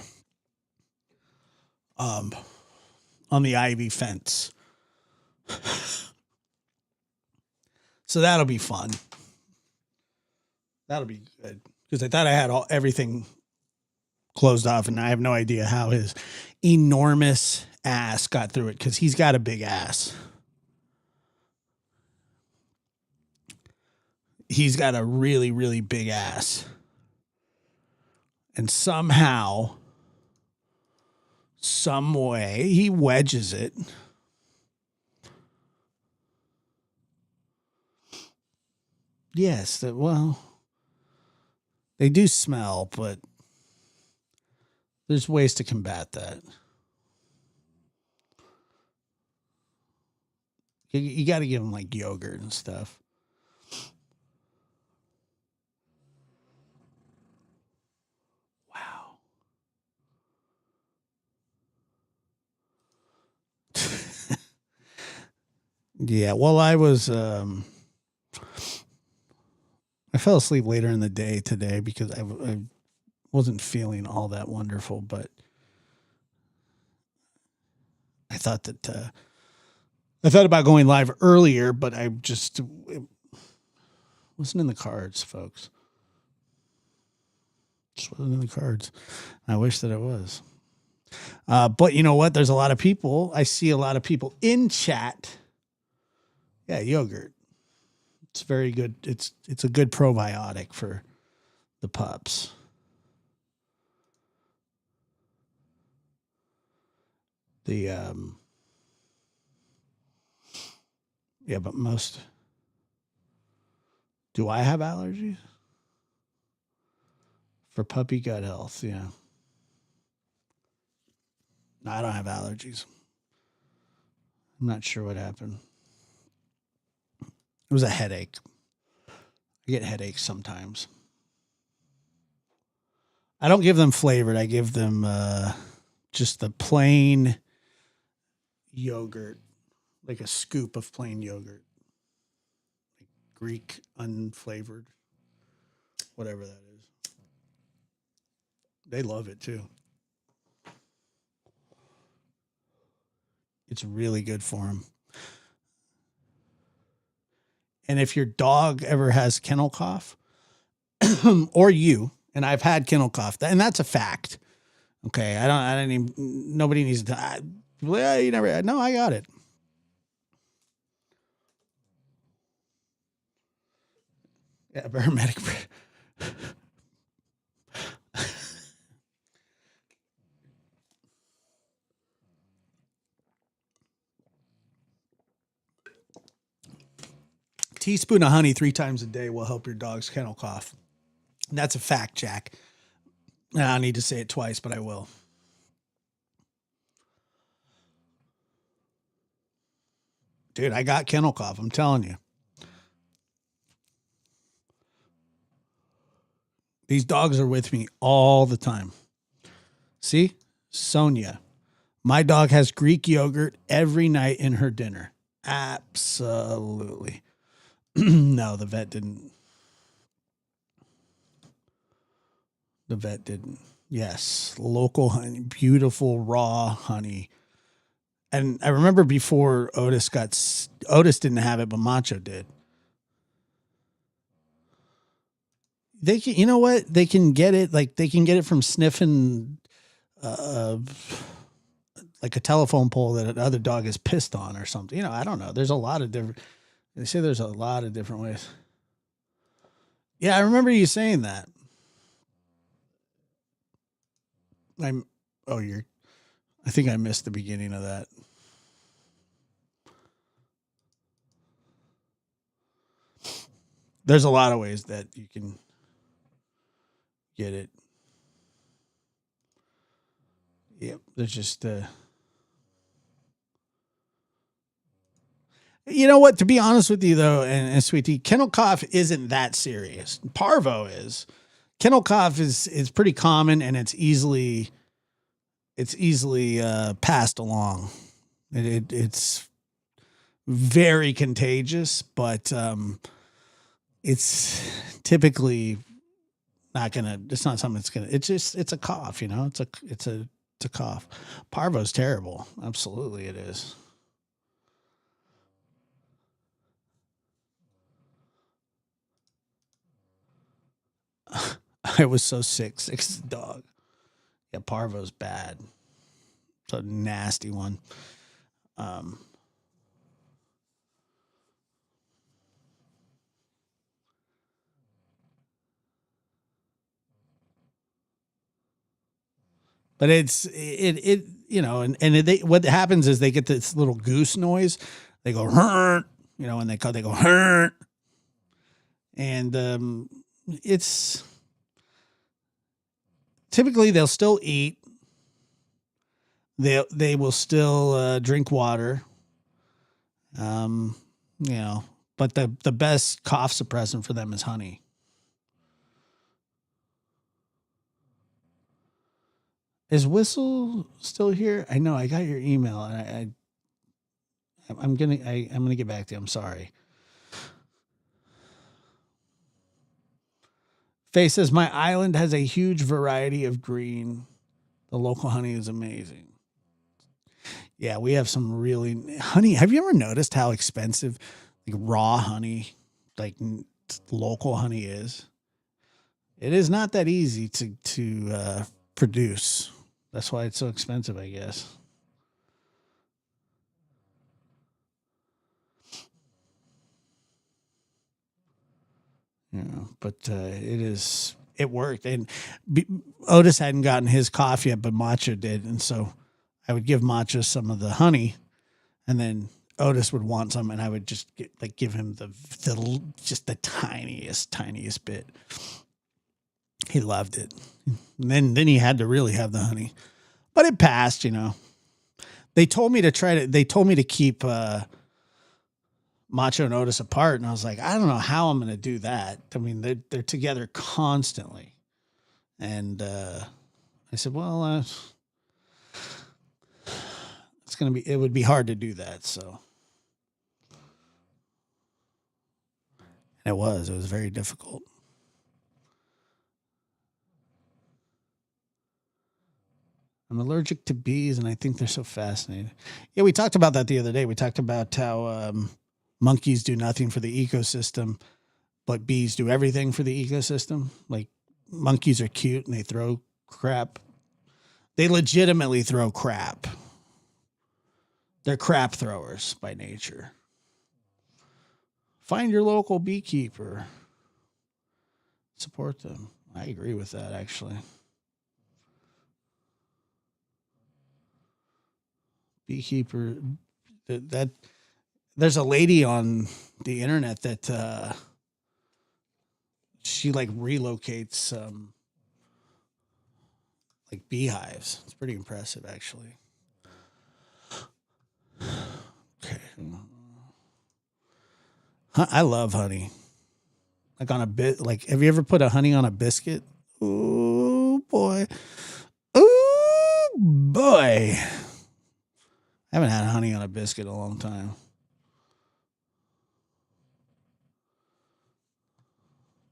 on the ivy fence. So that'll be fun. That'll be good. Because I thought I had everything closed off, and I have no idea how his enormous ass got through it, because he's got a big ass. He's got a really, really big ass. And somehow, some way, he wedges it. Yes, they do smell, but there's ways to combat that. You got to give them like yogurt and stuff. Wow. Yeah, well, I fell asleep later in the day today because I wasn't feeling all that wonderful, but I thought about going live earlier, but it wasn't in the cards, folks. Just wasn't in the cards. I wish that it was. But you know what? There's a lot of people. I see a lot of people in chat. Yeah, yogurt. It's very good. It's a good probiotic for the pups. The yeah, but most. Do I have allergies? For puppy gut health, yeah. No, I don't have allergies. I'm not sure what happened. It was a headache. I get headaches sometimes. I don't give them flavored. I give them just the plain yogurt, like a scoop of plain yogurt, like Greek unflavored, whatever that is. They love it too. It's really good for them. And if your dog ever has kennel cough, or you, and I've had kennel cough, and that's a fact. Okay, I don't even. Nobody needs to. Well, you never. No, I got it. Yeah, paramedic. Teaspoon of honey 3 times a day will help your dog's kennel cough. And that's a fact, Jack. I don't need to say it twice, but I will. Dude, I got kennel cough. I'm telling you. These dogs are with me all the time. See? Sonia. My dog has Greek yogurt every night in her dinner. Absolutely. No, the vet didn't. The vet didn't. Yes, local honey, beautiful raw honey. And I remember before Otis didn't have it, but Macho did. They can, you know what? They can get it, like they can get it from sniffing like a telephone pole that another dog is pissed on or something. You know, I don't know. There's a lot of different, they say there's a lot of different ways. Yeah, I remember you saying that. I think I missed the beginning of that. There's a lot of ways that you can get it. Yep, there's just you know what? To be honest with you, though, and Sweetie, kennel cough isn't that serious. Parvo is. Kennel cough is pretty common, and it's easily passed along. It's very contagious, but it's typically not gonna. It's not something that's gonna. It's a cough, you know. It's a cough. Parvo's terrible. Absolutely, it is. I was so sick. Sick's the dog. Yeah, Parvo's bad. It's a nasty one. But it you know, and what happens is they get this little goose noise. They go hurt, you know, and they go hurt, and it's typically they'll still eat. They will still drink water. You know, but the best cough suppressant for them is honey. Is Whistle still here? I know I got your email, and I'm gonna get back to you. I'm sorry. Faye says my island has a huge variety of green. The local honey is amazing. Yeah, we have some really honey. Have you ever noticed how expensive like raw honey, like local honey is? It is not that easy to produce. That's why it's so expensive, I guess. Yeah, but it worked. And Otis hadn't gotten his cough yet, but Macho did. And so I would give Macho some of the honey, and then Otis would want some, and I would just give him just the tiniest bit. He loved it. And then he had to really have the honey, but it passed. They told me to keep Macho and Otis apart, and I was like, I don't know how I'm going to do that. I mean, they're together constantly, and I said, well, it would be hard to do that. So, and it was very difficult. I'm allergic to bees, and I think they're so fascinating. Yeah, we talked about that the other day. We talked about how monkeys do nothing for the ecosystem, but bees do everything for the ecosystem. Like, monkeys are cute and they throw crap. They legitimately throw crap. They're crap throwers by nature. Find your local beekeeper. Support them. I agree with that, actually. Beekeeper, that there's a lady on the internet that she relocates beehives. It's pretty impressive, actually. Okay. I love honey. Have you ever put a honey on a biscuit? Oh boy. Oh boy. I haven't had honey on a biscuit in a long time.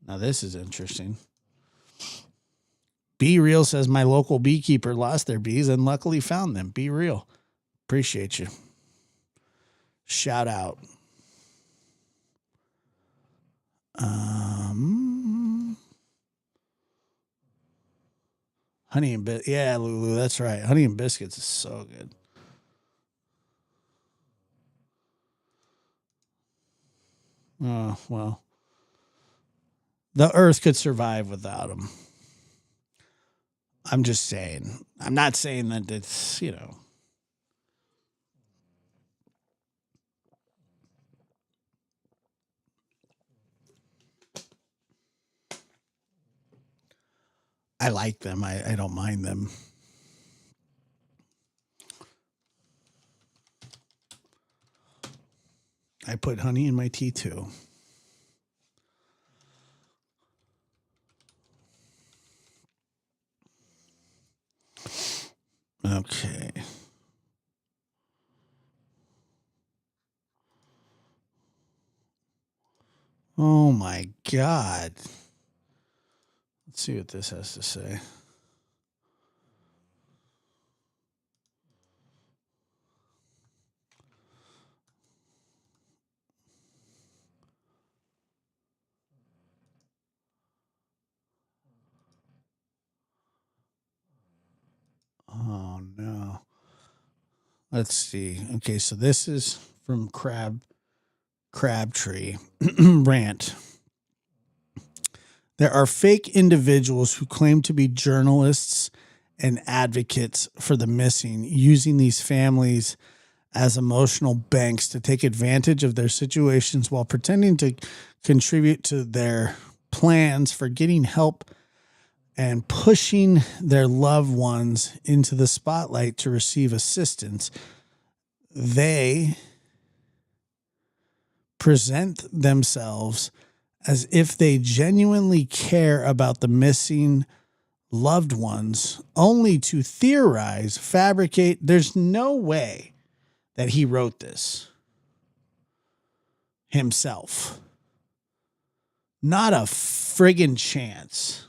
Now this is interesting. Be Real says my local beekeeper lost their bees and luckily found them. Be Real. Appreciate you. Shout out. Honey and biscuits. Yeah, Lulu, that's right. Honey and biscuits is so good. Oh, well. The earth could survive without them. I'm just saying. I'm not saying that it's, I like them. I don't mind them. I put honey in my tea too. Okay. Oh my God. Let's see what this has to say. Oh no. Let's see. Okay, so this is from Crabtree Rant. There are fake individuals who claim to be journalists and advocates for the missing, using these families as emotional banks to take advantage of their situations while pretending to contribute to their plans for getting help and pushing their loved ones into the spotlight to receive assistance. They present themselves as if they genuinely care about the missing loved ones, only to theorize, fabricate. There's no way that he wrote this himself. Not a friggin' chance.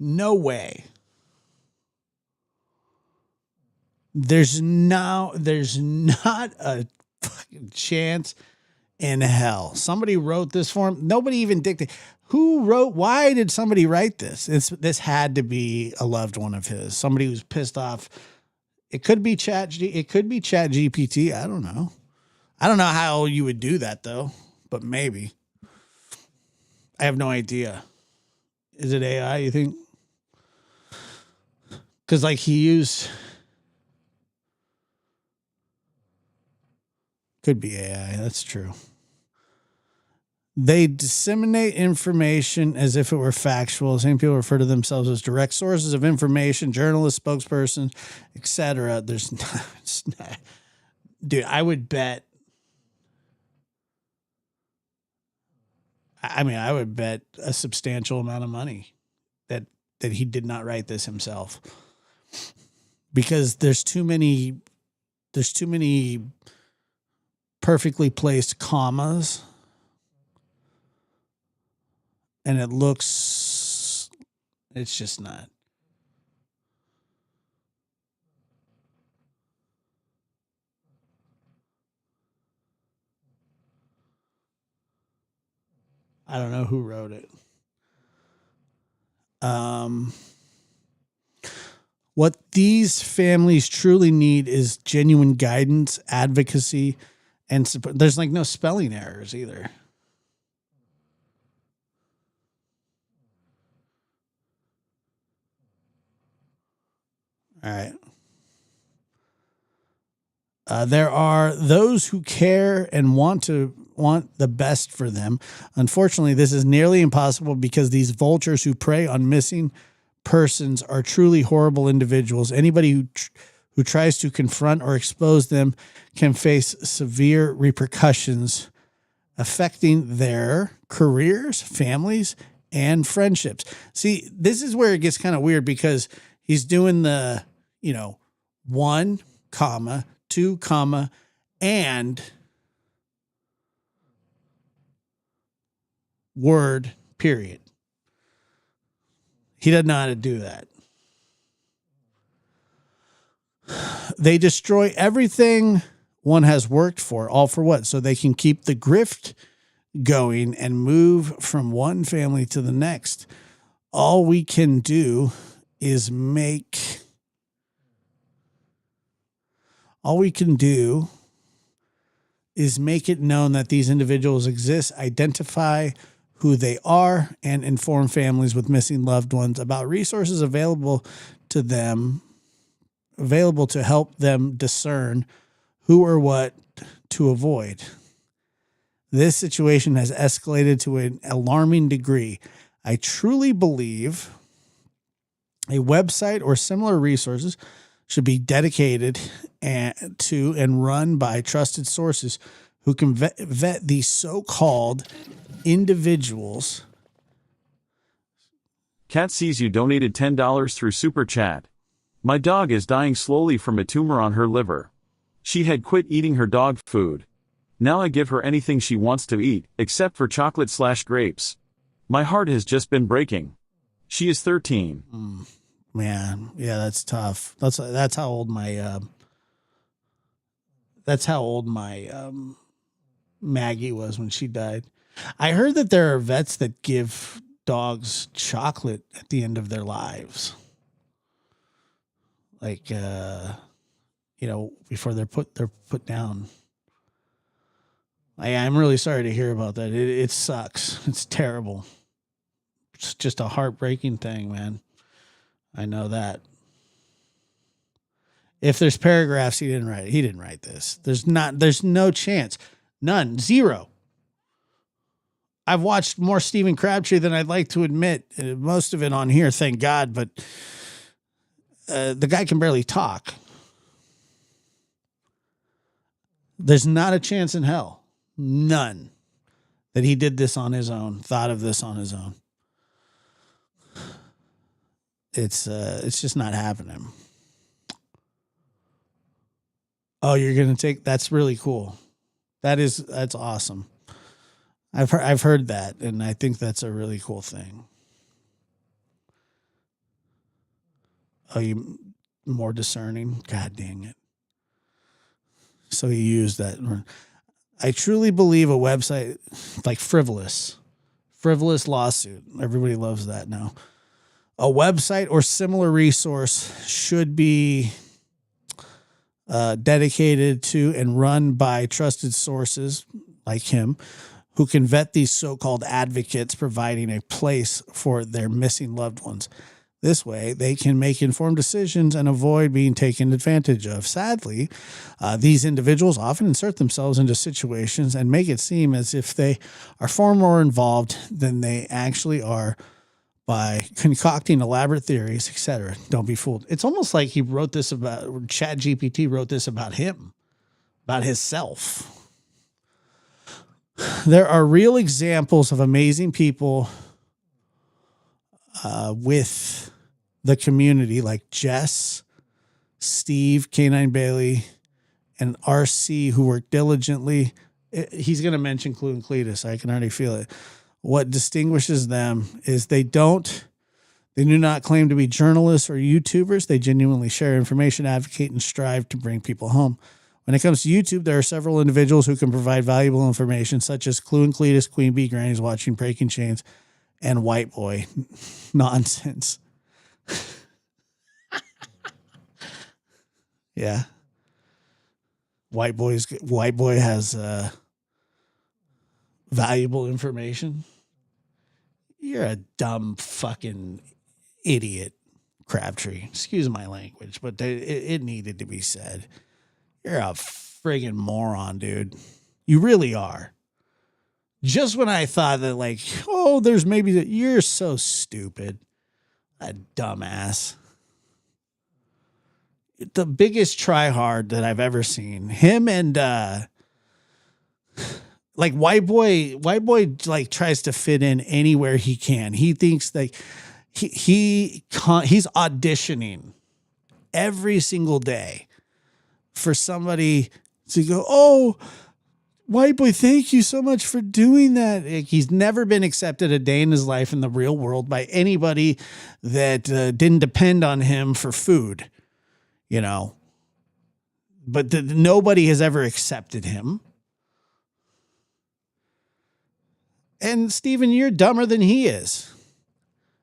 No way. There's not a fucking chance in hell. Somebody wrote this for him. Nobody even dictated. Why did somebody write this? This had to be a loved one of his. Somebody who's pissed off. It could be Chat GPT. I don't know. I don't know how you would do that though, but maybe. I have no idea. Is it AI, you think? Because, like, he used... Could be AI. That's true. They disseminate information as if it were factual. Same people refer to themselves as direct sources of information, journalists, spokespersons, etc. There's not, it's not... Dude, I would bet... I mean, I would bet a substantial amount of money that he did not write this himself, because there's too many perfectly placed commas, and it's just not. I don't know who wrote it. What these families truly need is genuine guidance, advocacy, and support. There's like no spelling errors either. All right. There are those who care and want the best for them. Unfortunately, this is nearly impossible because these vultures who prey on missing persons are truly horrible individuals. Anybody who tries to confront or expose them can face severe repercussions affecting their careers, families, and friendships. See, this is where it gets kind of weird, because he's doing the, 1, 2, and word, period. He doesn't know how to do that. They destroy everything one has worked for, all for what? So they can keep the grift going and move from one family to the next. All we can do is make it known that these individuals exist, identify who they are, and inform families with missing loved ones about resources available to help them discern who or what to avoid. This situation has escalated to an alarming degree. I truly believe a website or similar resources should be dedicated to and run by trusted sources who can vet these so-called individuals. Cat sees you donated $10 through Super Chat. My dog is dying slowly from a tumor on her liver. She had quit eating her dog food. Now I give her anything she wants to eat, except for chocolate/grapes. My heart has just been breaking. She is 13. Man, yeah, that's tough. That's how old my Maggie was when she died. I heard that there are vets that give dogs chocolate at the end of their lives. Like, before they're put down. I'm really sorry to hear about that. It sucks. It's terrible. It's just a heartbreaking thing, man. I know that. If there's paragraphs, he didn't write it. He didn't write this. There's no chance. None. Zero. I've watched more Stephen Crabtree than I'd like to admit. Most of it on here, thank God, but the guy can barely talk. There's not a chance in hell. None. That he did this on his own, thought of this on his own. It's just not happening. Oh, you're going to take, that's really cool. That's awesome. I've heard that, and I think that's a really cool thing. Oh, you more discerning? God dang it. So he used that. I truly believe a website like frivolous lawsuit. Everybody loves that now. A website or similar resource should be dedicated to and run by trusted sources like him who can vet these so-called advocates, providing a place for their missing loved ones. This way, they can make informed decisions and avoid being taken advantage of. Sadly, these individuals often insert themselves into situations and make it seem as if they are far more involved than they actually are by concocting elaborate theories, etc. Don't be fooled. It's almost like he wrote this about, ChatGPT wrote this about him, about himself. There are real examples of amazing people with the community, like Jess, Steve, K9 Bailey, and RC, who work diligently. He's going to mention Clue and Cletus. I can already feel it. What distinguishes them is they do not claim to be journalists or YouTubers. They genuinely share information, advocate, and strive to bring people home. When it comes to YouTube, there are several individuals who can provide valuable information, such as Clue and Cletus, Queen Bee, Granny's Watching, Breaking Chains, and White Boy. Nonsense. Yeah. White Boy has valuable information. You're a dumb fucking idiot, Crabtree. Excuse my language, but it needed to be said. You're a friggin' moron, dude. You really are. Just when I thought that, like, oh, there's maybe that, you're so stupid. A dumbass. The biggest tryhard that I've ever seen. Him and like White Boy like tries to fit in anywhere he can. He thinks like he's auditioning every single day for somebody to go, oh, White Boy, thank you so much for doing that. He's never been accepted a day in his life in the real world by anybody that didn't depend on him for food, you know. But nobody has ever accepted him. And Steven, you're dumber than he is,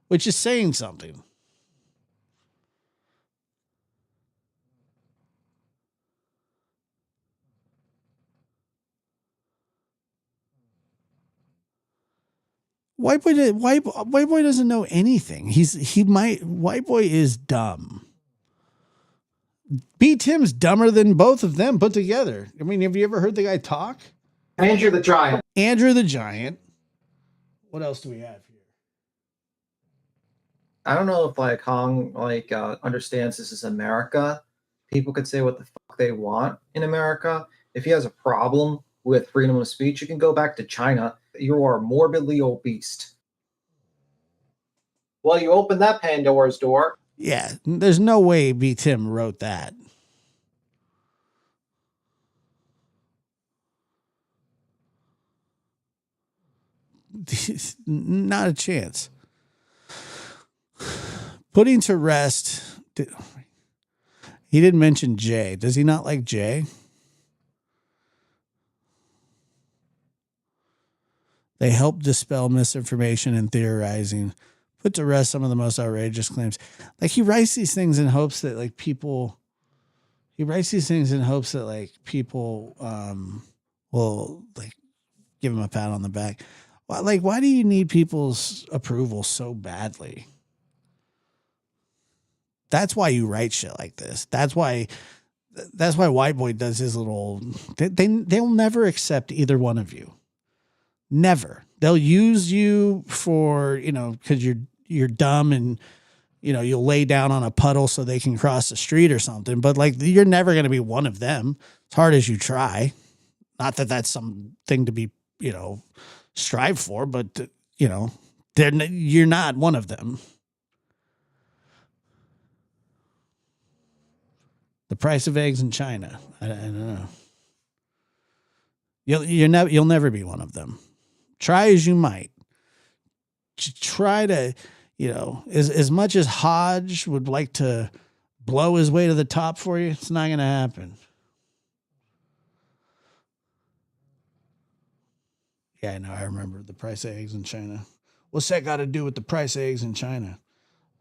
which is saying something. White Boy doesn't know anything. White Boy is dumb. B. Tim's dumber than both of them put together. I mean, have you ever heard the guy talk? Andrew the Giant. Andrew the Giant. What else do we have here? I don't know if like Hong understands this is America. People could say what the fuck they want in America. If he has a problem with freedom of speech, you can go back to China. You are morbidly obese. Well, you opened that Pandora's door. Yeah, there's no way B. Tim wrote that. Not a chance. Putting to rest. He didn't mention Jay. Does he not like Jay? They help dispel misinformation and theorizing. Put to rest some of the most outrageous claims. Like he writes these things in hopes that like people. He writes these things in hopes that like people will like give him a pat on the back. Like, why do you need people's approval so badly? That's why you write shit like this. That's why White Boy does his little. They'll never accept either one of you. Never. They'll use you for, you know, because you're dumb and, you know, you'll lay down on a puddle so they can cross the street or something. But like, you're never going to be one of them as hard as you try. Not that that's something to be, you know, strive for, but you know, you're not one of them. The price of eggs in China. I don't know. You'll never be one of them. Try as you might. Try to, you know, as much as Hodge would like to blow his way to the top for you, it's not going to happen. Yeah, I know. I remember the price of eggs in China. What's that got to do with the price of eggs in China?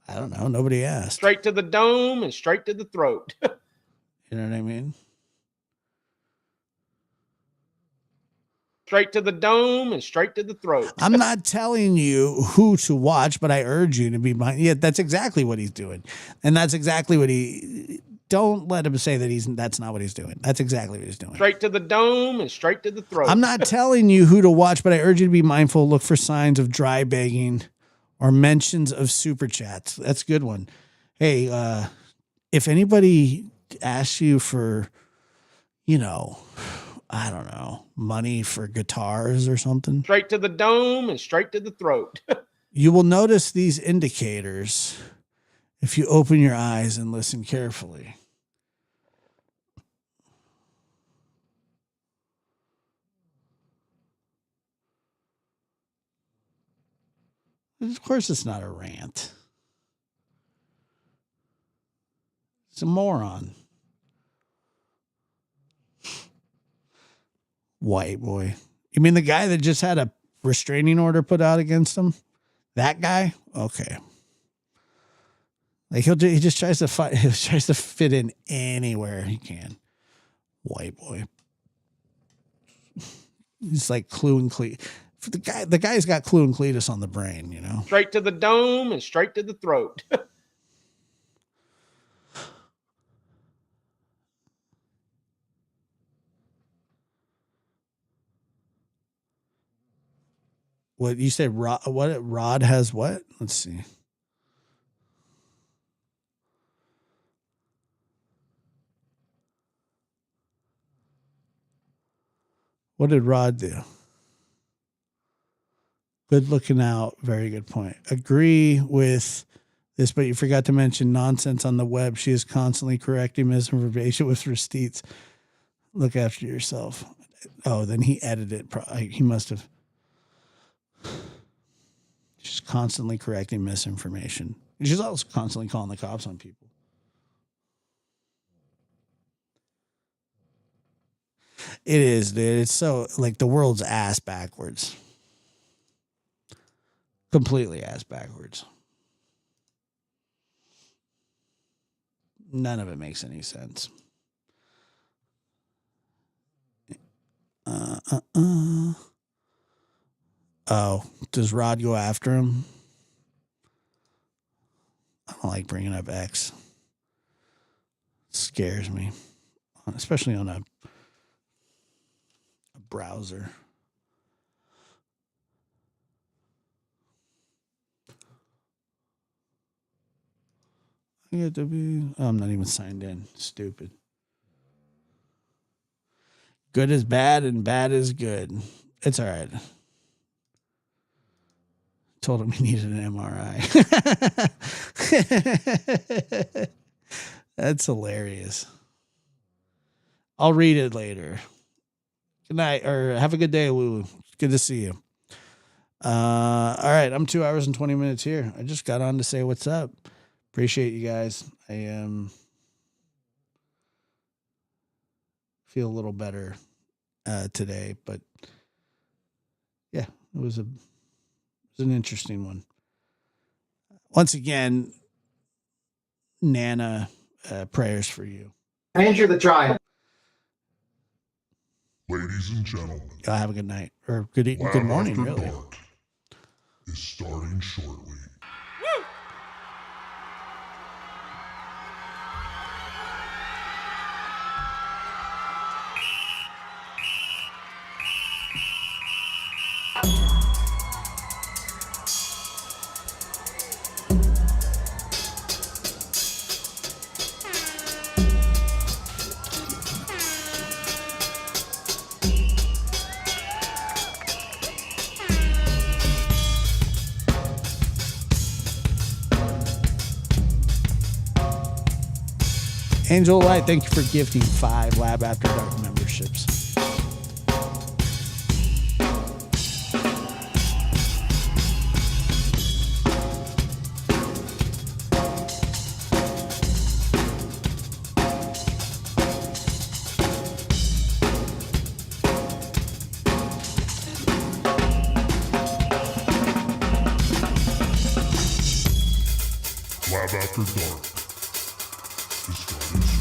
I don't know. Nobody asked. Straight to the dome and straight to the throat. You know what I mean? Straight to the dome and straight to the throat. I'm not telling you who to watch, but I urge you to be mindful. Yeah, that's exactly what he's doing. And that's exactly what don't let him say that that's not what he's doing. That's exactly what he's doing. Straight to the dome and straight to the throat. I'm not telling you who to watch, but I urge you to be mindful. Look for signs of dry begging or mentions of super chats. That's a good one. Hey, if anybody asks you for, I don't know, money for guitars or something, Straight to the dome and straight to the throat. you will notice these indicators if you open your eyes and listen carefully. Of course, it's not a rant. It's a moron. White boy. You mean the guy that just had a restraining order put out against him? That guy? Okay. Like he just tries to fight. He tries to fit in anywhere he can. White boy. He's like Clue and Cletus. The guy's got Clue and Cletus on the brain, Straight to the dome and straight to the throat. What you said? Rod has what? Let's see. What did Rod do? Good looking out. Very good point. Agree with this, but you forgot to mention nonsense on the web. She is constantly correcting misinformation with receipts. Look after yourself. Oh, then he edited it. He must have. She's constantly correcting misinformation. She's also constantly calling the cops on people. It is, dude. It's so like the world's ass backwards. Completely ass backwards. None of it makes any sense. Oh, does Rod go after him? I don't like bringing up X. It scares me, especially on a browser. I get to be. Oh, I'm not even signed in. Stupid. Good is bad and bad is good. It's all right. Told him he needed an MRI. That's hilarious. I'll read it later. Good night, or have a good day, Lulu. Good to see you. All right, I'm 2 hours and 20 minutes here. I just got on to say what's up. Appreciate you guys. I feel a little better today, but yeah, it was an interesting one. Once again, Nana, prayers for you. Andrew the Giant. Ladies and gentlemen, Have a good night or good Lab morning, After really. Dark is starting shortly. Angel Light, thank you for gifting 5 Lab After Dark memberships. Lab After Dark is starting soon.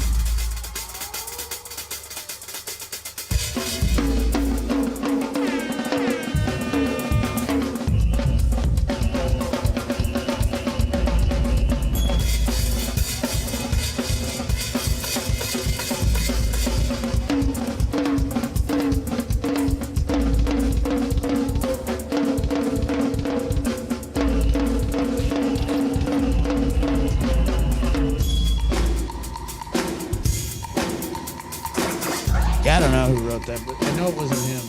wrote that, but I know it wasn't him.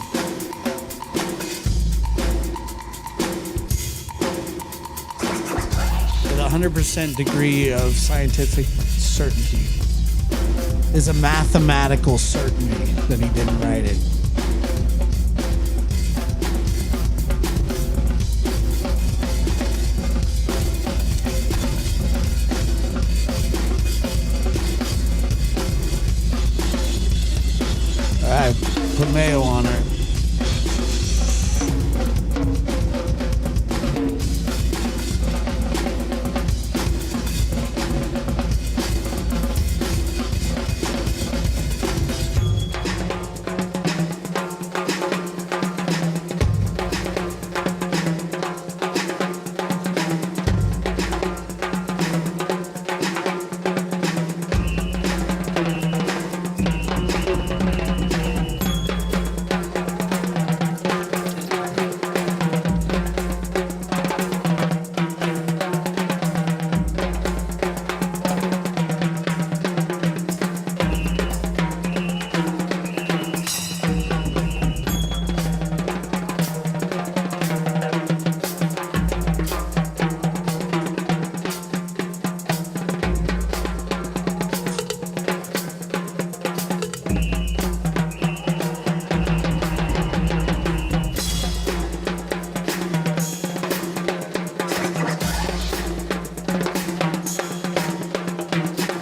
With a 100% degree of scientific certainty is a mathematical certainty that he didn't write it. All right, put mayo on her.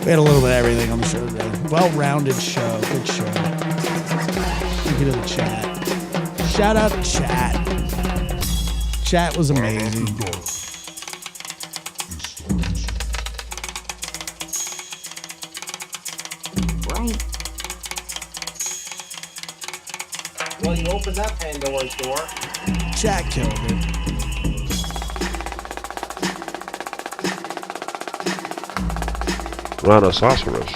We had a little bit of everything, I'm sure. Well-rounded show. Good show. Thank you to the chat. Shout out to chat. Chat was amazing. Well, you opened that Pandora's door. Chat killed it. Rhinoceros.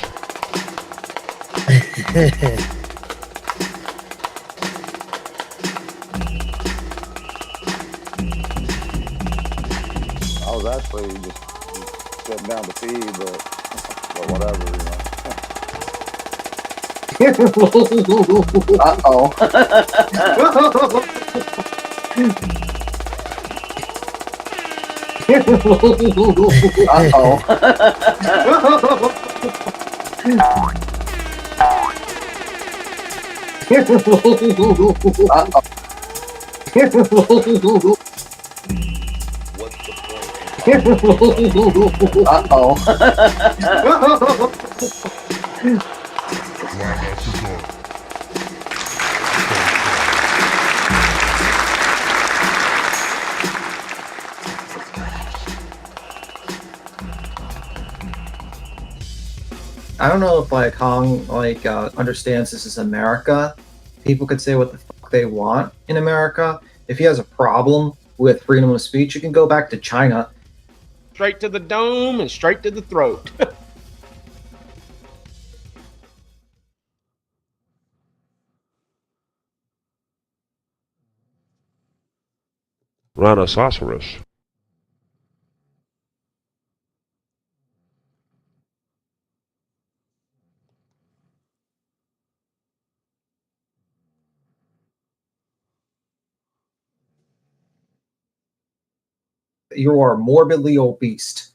I was actually just sitting down to pee, but whatever, you know. Uh-oh. What's the point in Flat after dark. I don't know if like Hong understands this is America. People could say what the fuck they want in America. If he has a problem with freedom of speech, you can go back to China. Straight to the dome and straight to the throat. Rhinoceros. You are morbidly obese.